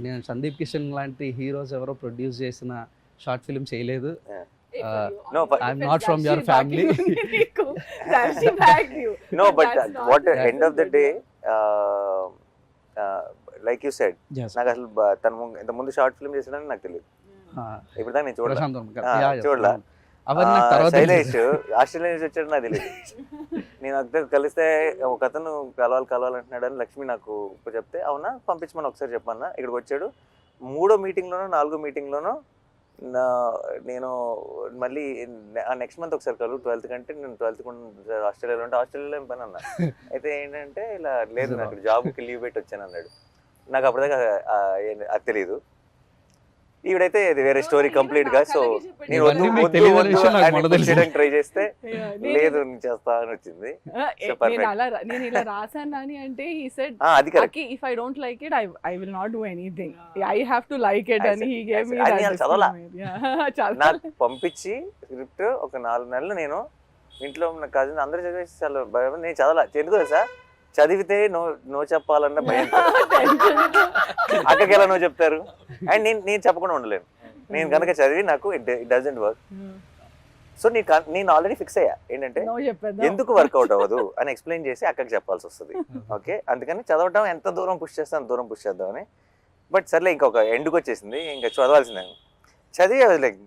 నేను సందీప్ కిషన్ లాంటి హీరోస్ ఎవరో ప్రొడ్యూస్ చేసిన షార్ట్ ఫిల్మ్ చేయలేదు. I'm not from your family. She bagged you. No, but what end of the day, like you said, నాకు అసలు తను ఇంత ముందు షార్ట్ ఫిల్మ్ చేసాడని నాకు తెలియదు. ఇప్పుడు దాకా నేను చూడలా. శైలేష్ ఆస్ట్రేలియా నుంచి వచ్చాడు నాకు తెలియదు. నేను అక్కడ కలిస్తే ఒక అతను కలవాలంటున్నాడు అని లక్ష్మి నాకు చెప్తే, అవునా పంపించమని ఒకసారి చెప్పన్నా. ఇక్కడికి వచ్చాడు. 3వ మీటింగ్లోనో 4వ మీటింగ్లోనో నేను మళ్ళీ నెక్స్ట్ మంత్ ఒకసారి కలు 12th కంటే నేను 12th ఆస్ట్రేలియాలో ఉంటే ఆస్ట్రేలియాలో ఏం పని అన్నా. అయితే ఏంటంటే ఇలా లేదు నాకు జాబ్కి లీవ్ పెట్టి వచ్చాను అన్నాడు. నాకు అప్పటిదాకా అది తెలియదు. ఈవిడైతే ఇది వేరే స్టోరీ కంప్లీట్ గా. సో నేను ఇవన్నీ మీకు తెలియని విషయం నాకు మొదలు తెలుసు. చేయడానికి ట్రై చేస్తే లేదు నేను చేస్తా అని వచ్చింది. So perfect. నేను ఇలా రాసాను అని అంటే he said అది correct. Aki, if I don't like it, I will not do anything. I have to like it, and he gave me అది that. నేను చదవలా. చాలా నాకు పంపించి స్క్రిప్ట్ ఒక 4 నెలలు నేను ఇంట్లో ఉన్న కజిన్ అందరూ చదివేసి చాలా భయం. నేను చదవాలా ఎందుకు తెలుసా, చదివితే నో చెప్పాలన్న భయం. అక్కకి ఎలా నో చెప్తారు, అండ్ నేను చెప్పకుండా ఉండలేను. నేను కనుక చదివి నాకు ఇట్ డజంట్ వర్క్. సో నేను ఆల్రెడీ ఫిక్స్ అయ్యా ఏంటంటే No చెప్పేద్దాం. ఎందుకు వర్కౌట్ అవ్వదు అని ఎక్స్ప్లెయిన్ చేసి అక్కకి చెప్పాల్సి వస్తుంది. ఓకే, అందుకని చదవటం ఎంత దూరం పుష్ చేస్తే అంత దూరం పుష్ చేద్దామని. బట్ సర్లే ఇంకొక ఎండ్కి వచ్చేసింది, ఇంకా చదవాల్సిందే. చదివి లైక్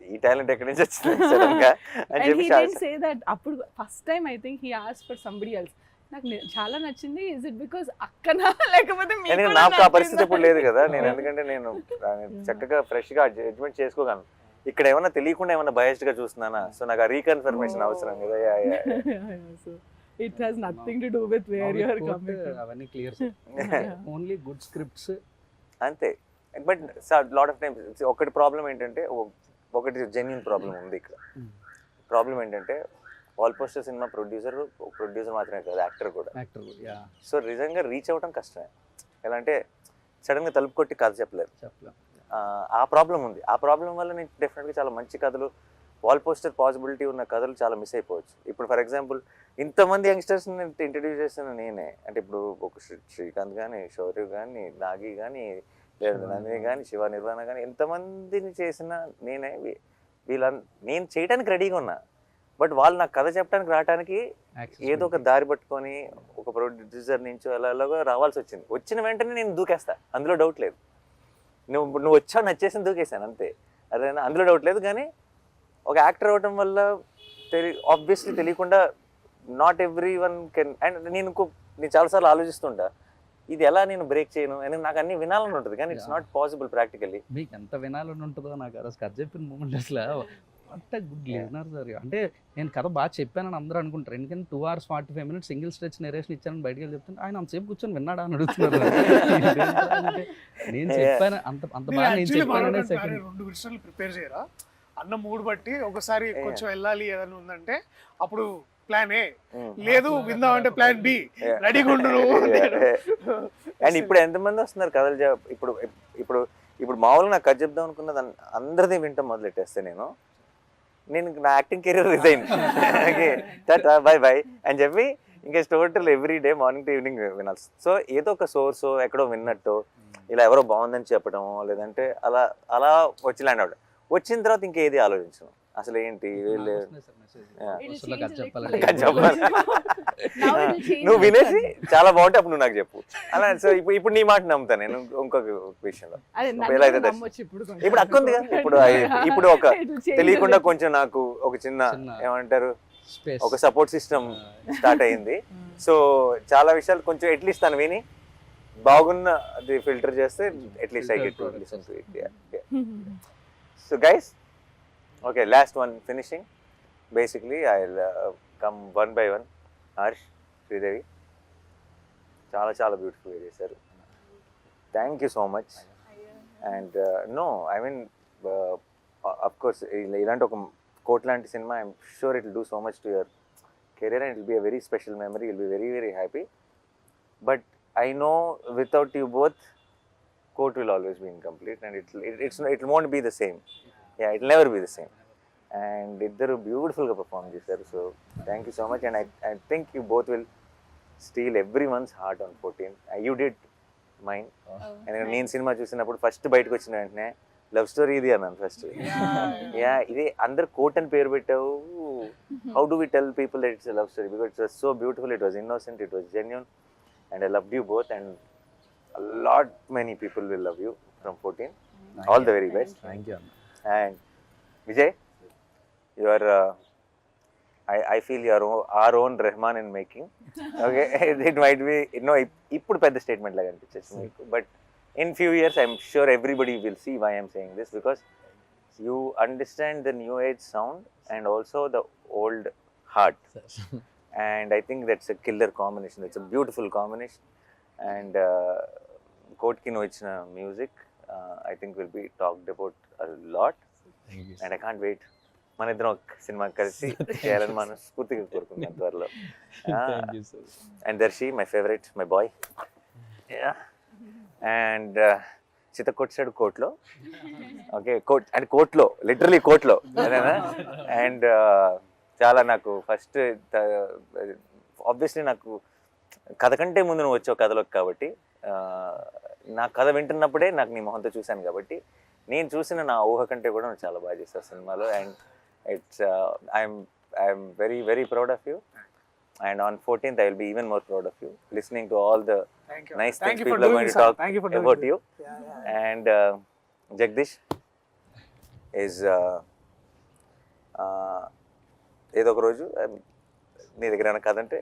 ఈ టాలెంట్ ఎక్కడి నుంచి వచ్చింది సడన్ గా అని And చెప్పి he didn't say that. అప్పుడు first time I think he asked for somebody else. నాకు చాలా నచ్చింది. ఇస్ ఇట్ బికాస్ అక్కనా లేకపోతే మీకు నేను కూడా నాకు ఆ పరిస్థితి నచ్చిందా? ఇప్పుడు లేదు కదా. నేను ఎందుకంటే నేను చక్కగా ఫ్రెష్ గా జడ్జ్మెంట్ చేసుకోగలను. ఇక్కడ ఏమన్నా తెలియకుండా ఏమన్నా బయస్డ్ గా చూస్తున్నానా, సో నాకు ఆ రీకన్ఫర్మేషన్ అవసరం కదా. So it has nothing to do with where you are coming from. అవన్నీ clear. Yeah. Only good scripts. అంతే. బట్ లాట్ ఆఫ్ టైమ్స్ ఒకటి ప్రాబ్లం ఏంటంటే, ఒకటి జెన్యున్ ప్రాబ్లం ఉంది ఇక్కడ. ప్రాబ్లం ఏంటంటే వాల్ పోస్టర్ సినిమా ప్రొడ్యూసర్ మాత్రమే కాదు, యాక్టర్ కూడా. యాక్టర్ యా సో నిజంగా రీచ్ అవ్వడం కష్టమే. ఎలా అంటే సడన్గా తలుపు కొట్టి కథ చెప్పలేరు. చెప్పలేం. ఆ ప్రాబ్లం ఉంది. ఆ ప్రాబ్లం వల్ల నేను డెఫినెట్గా చాలా మంచి కథలు, వాల్ పోస్టర్ పాసిబిలిటీ ఉన్న కథలు చాలా మిస్ అయిపోవచ్చు. ఇప్పుడు ఫర్ ఎగ్జాంపుల్ ఇంతమంది యంగ్స్టర్స్ని ఇంట్రడ్యూస్ చేసిన నేనే. అంటే ఇప్పుడు ఒక శ్రీకాంత్ కానీ, శౌర్య కానీ, నాగి కానీ, లేదు నందిని కానీ, శివ నిర్వాణ కానీ, ఎంతమందిని చేసిన నేనే. నేను చేయడానికి రెడీగా ఉన్నా, బట్ వాళ్ళు నాకు కథ చెప్పడానికి రావడానికి ఏదో ఒక దారి పట్టుకొని ఒక ప్రొడ్యూసర్ నుంచో ఎలాగో రావాల్సి వచ్చింది. వచ్చిన వెంటనే నేను దూకేస్తా, అందులో డౌట్ లేదు. నువ్వు వచ్చావు నచ్చేసి దూకేసాను అంతే, అదేనా, అందులో డౌట్ లేదు. కానీ ఒక యాక్టర్ అవ్వటం వల్ల ఆబ్వియస్లీ తెలియకుండా not every one can. And నేను చాలాసార్లు ఆలోచిస్తుంటా ఇది ఎలా నేను బ్రేక్ చేయను అని. నాకు అన్ని వినాలని ఉంటుంది కానీ ఇట్స్ నాట్ పాసిబుల్ ప్రాక్టికల్లీ. మీకు ఎంత వినాలని ఉంటుందో నాకు ఆ రోజు కథ చెప్పిన మూమెంట్ అసలు what a good listener sir. అంటే నేను కథ బాగా చెప్పానని అందరూ అనుకుంటారు, ఎందుకంటే 2 hours 45 minutes single stretch narration ఇచ్చానని బయటకు వెళ్ళి చెప్తాను. ఆయన అంతసేపు కూర్చొని విన్నాడా అని అడుగుతున్నారు. అంటే నేను చెప్పాను అంత బాగా నేను చెప్పాననే సెకండ్ 2 విషయాలు ప్రిపేర్ చేయరా అన్న మూడ్ బట్టి. ఒకసారి కొంచెం వెళ్ళాలి ఏదైనా ఉందంటే అప్పుడు ప్లాన్ ఏ, లేదు విందాం అంటే ప్లాన్ బి, రెడీగా ఉండు. అండ్ ఇప్పుడు ఎంతమంది వస్తున్నారు కథలు ఇప్పుడు ఇప్పుడు ఇప్పుడు మామూలుగా నాకు కథ చెప్దాం అనుకున్నది అందరిది వింటాం మొదలెట్టేస్తే నేను నా acting career resign bye bye అని చెప్పి ఇంకా total every day morning to evening వినాల్సి. సో ఏదో ఒక సోర్స్ ఎక్కడో విన్నట్టు ఇలా ఎవరో బాగుందని చెప్పడము, లేదంటే అలా అలా వచ్చి ల్యాండ్ అవడం. వచ్చిన తర్వాత ఇంకేది ఆలోచించను అసలు ఏంటి నువ్వు వినేసి చాలా బాగుంటే అప్పుడు నువ్వు నాకు చెప్పు అలా. సో ఇప్పుడు నీ మాట నమ్ముతాను నేను. ఇంకొక విషయంలో ఇప్పుడు అక్క ఉంది కదా, ఇప్పుడు ఒక తెలియకుండా కొంచెం నాకు ఒక చిన్న ఏమంటారు ఒక సపోర్ట్ సిస్టమ్ స్టార్ట్ అయింది. సో చాలా విషయాలు కొంచెం అట్లీస్ట్ తను విని బాగున్న అది ఫిల్టర్ చేస్తే at least I get to listen to it. So guys, okay, last one finishing. Basically I'll come one by one. Harsh, Sridevi, చాలా బ్యూటిఫుల్గా చేశారు. Thank you so much. And no I mean of course ఇలాంటి ఒక court లాంటి సినిమా I'm sure it will do so much to your career and it will be a very special memory. Will be very very happy. But I know without you both court will always be incomplete and it won't be the same. Yeah, it will never be the same. And iddaru beautiful ga perform chesaru. So thank you so much. And I think you both will steal everyone's heart on 14. You did mine. And నేను cinema చూసినప్పుడు first బయటకు వచ్చిన వెంటనే love story ఇది అన్నాను first. Yeah, ఇది అందరు coat అని పేరు పెట్టావు. How do we tell people that it's a love story? Because it was so beautiful, it was innocent, it was genuine, and I loved you both, and a lot many people will love you from 14. All the very best. Thank you. And Vijay, you are I feel you are our own Rahman in making. Okay, it might be ఇప్పుడు పెద్ద statement లాగా అనిపించేసి మీకు, but in few years I'm sure everybody will see why I'm saying this, because you understand the new age sound and also the old heart. And I think that's a killer combination. It's a beautiful combination. And కోట్కి నువ్వు ఇచ్చిన music I think will be talked about a lot and I can't wait మన ఇద్దరం ఒక cinema కలిసి చేయాలని మనం స్ఫూర్తిగా కోరుకుంటున్నాం త్వరలో. Thank you sir. And Darshi my favourite, my boy. And చిత్తకోట్ సైడ్ కోట్లో, ఓకే కోట్ అండ్ కోట్లో లిటరలీ కోట్లో అదేనా. అండ్ చాలా నాకు ఫస్ట్ ఆబ్వియస్లీ నాకు కథ కంటే ముందు నువ్వు వచ్చావు కథలోకి కాబట్టి నా కథ వింటున్నప్పుడే నాకు నీ మొహంతో చూశాను కాబట్టి నేను చూసిన నా ఊహ కంటే కూడా నువ్వు చాలా బాగా చేస్తావు సినిమాలో. And it's I'm very very proud of you. And on 14th, I will be even more proud of you, listening to all the Thank you. nice Thank things you for people are doing going to this, sir. talk Thank you for doing about this. you. Yeah. And Jagdish is ఏదో ఒక రోజు నీ దగ్గర ఏమైనా కదంటే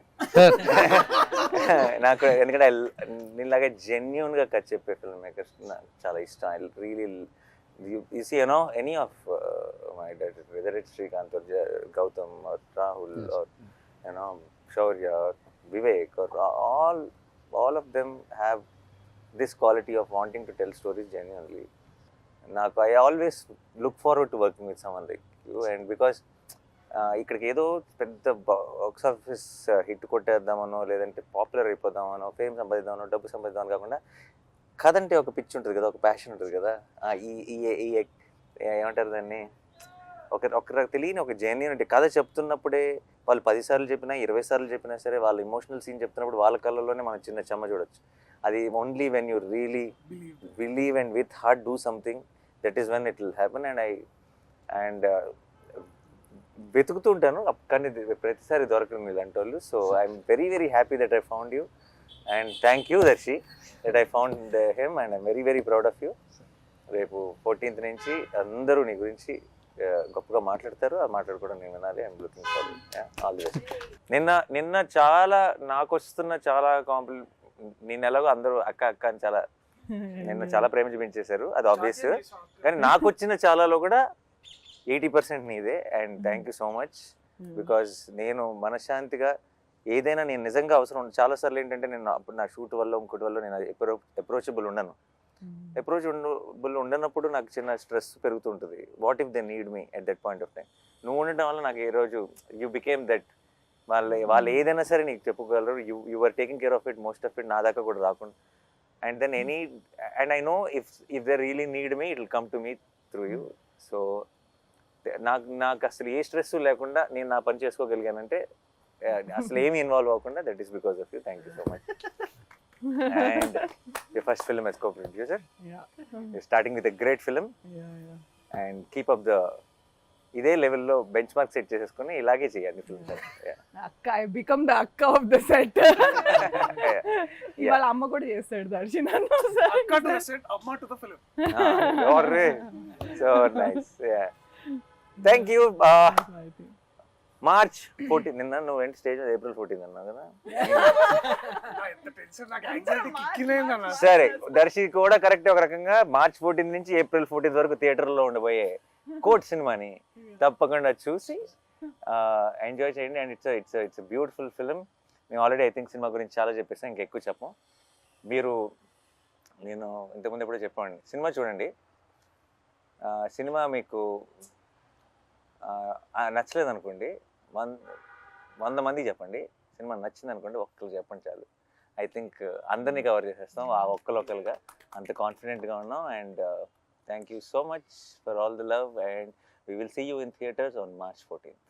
నాకు, ఎందుకంటే నీలాగా జెన్యున్గా కథ చెప్పే ఫిల్మ్ మేకర్స్ నాకు చాలా ఇష్టం. I really you see, you know, any of my directors, whether it's Srikanth or Gautam or Rahul or you know Shaurya or Vivek or all of them have this quality of wanting to tell stories genuinely. Naku, I always look forward to working with someone like you, and because ఇక్కడికి ఏదో పెద్ద box office hit కొట్టేద్దామనో లేదంటే popular అయిపోదామనో fame సంపాదిద్దామనో డబ్బు సంపాదిద్దామని కాకుండా కథ అంటే ఒక పిచ్చి ఉంటుంది కదా, ఒక ప్యాషన్ ఉంటుంది కదా. ఈ ఏమంటారు దాన్ని, ఒక తెలియని ఒక జెన్యూనిటీ. కథ చెప్తున్నప్పుడే వాళ్ళు 10 సార్లు చెప్పినా 20 సార్లు చెప్పినా సరే వాళ్ళ ఇమోషనల్ సీన్ చెప్తున్నప్పుడు వాళ్ళ కళ్ళల్లోనే మనం చిన్న చెమ్మ చూడొచ్చు. అది only when you really believe and with heart do something, that is when it will happen. And వెతుకుతూ ఉంటాను కానీ ప్రతిసారి దొరకను ఇలాంటి వాళ్ళు. So I'm very very happy that I found you. And thank you, Darshi, that I found him, and I'm very very proud of you. రేపు 14th నుంచి అందరూ నీ గురించి గొప్పగా మాట్లాడతారు. ఆ మాట్లాడుకోవడం నేను వినాలి. I'm looking forward. All the best. నిన్న చాలా నాకు వస్తున్న చాలా నేను ఎలాగో అందరూ అక్క అక్క అని చాలా నిన్న చాలా ప్రేమ చూపించేశారు, అది ఆబ్వియస్. కానీ నాకు వచ్చిన చాలాలో కూడా 80% నీదే. And thank you so much, because నేను మనశ్శాంతిగా ఏదైనా నేను నిజంగా అవసరం చాలాసార్లు ఏంటంటే నేను అప్పుడు నా షూట్ వల్ల ఇంకోటి వల్ల నేను అప్రోచబుల్ ఉండను. అప్రోచబుల్ ఉండనప్పుడు నాకు చిన్న స్ట్రెస్ పెరుగుతుంటుంది. What if they need me at that point of time. నువ్వు ఉండటం వల్ల నాకు ఏ రోజు యూ బికేమ్ దట్. వాళ్ళు ఏదైనా సరే నీకు చెప్పుకోగలరు. You are taking care of it, most of it నా దాకా కూడా రాకుండా. And then and I know if they really need me it will come to me through you. So నాకు అసలు ఏ స్ట్రెస్ లేకుండా నేను నా పని చేసుకోగలిగానంటే అసలు ఏమి ఇన్వాల్వ్ అవ్వకుండా, that is because of you. Thank you so much. And your first film as co-producer. You're starting with a great film. And keep up the ఇదే లెవెల్లో బెంచ్ మార్క్ సెట్ చేసేసుకుని ఇలాగే చేయాలి ఫిల్మ్స్. అక్క, ఐ బికమ్ ద అక్క of the set. ఇవాళ అమ్మ కూడా చేస్తాడు దర్శి నన్ను. Akka to the set, Amma to the film. So nice. Yeah. Thank you. March 14 నిన్న నువ్వు ఏంటి స్టేజ్ April 14 అన్నావు కదా. ఎంత టెన్షన్, నాకు యాంగ్జైటీ కిక్కిలేదన్న. సరే, దర్శి కూడా కరెక్ట్. ఒక రకంగా March 14 నుంచి April 14 వరకు థియేటర్లో ఉండబోయే కోట్ సినిమాని తప్పకుండా చూసి ఎంజాయ్ చేయండి. And it's beautiful film. మేము ఆల్రెడీ ఐ థింక్ సినిమా గురించి చాలా చెప్పేసాం, ఇంకెక్కువ చెప్పం. నేను ఇంతకుముందు ఎప్పుడో చెప్పండి, సినిమా చూడండి. సినిమా మీకు నచ్చలేదు అనుకోండి, 100 మందికి చెప్పండి. సినిమా నచ్చింది అనుకోండి, ఒక్కరికి చెప్పండి చాలు. ఐ థింక్ అందరినీ కవర్ చేసేస్తాం ఆ ఒక్కరొక్కరుగా, అంత కాన్ఫిడెంట్గా ఉన్నాం. And thank you so much for all the love, and we will see you in theatres on March 14th.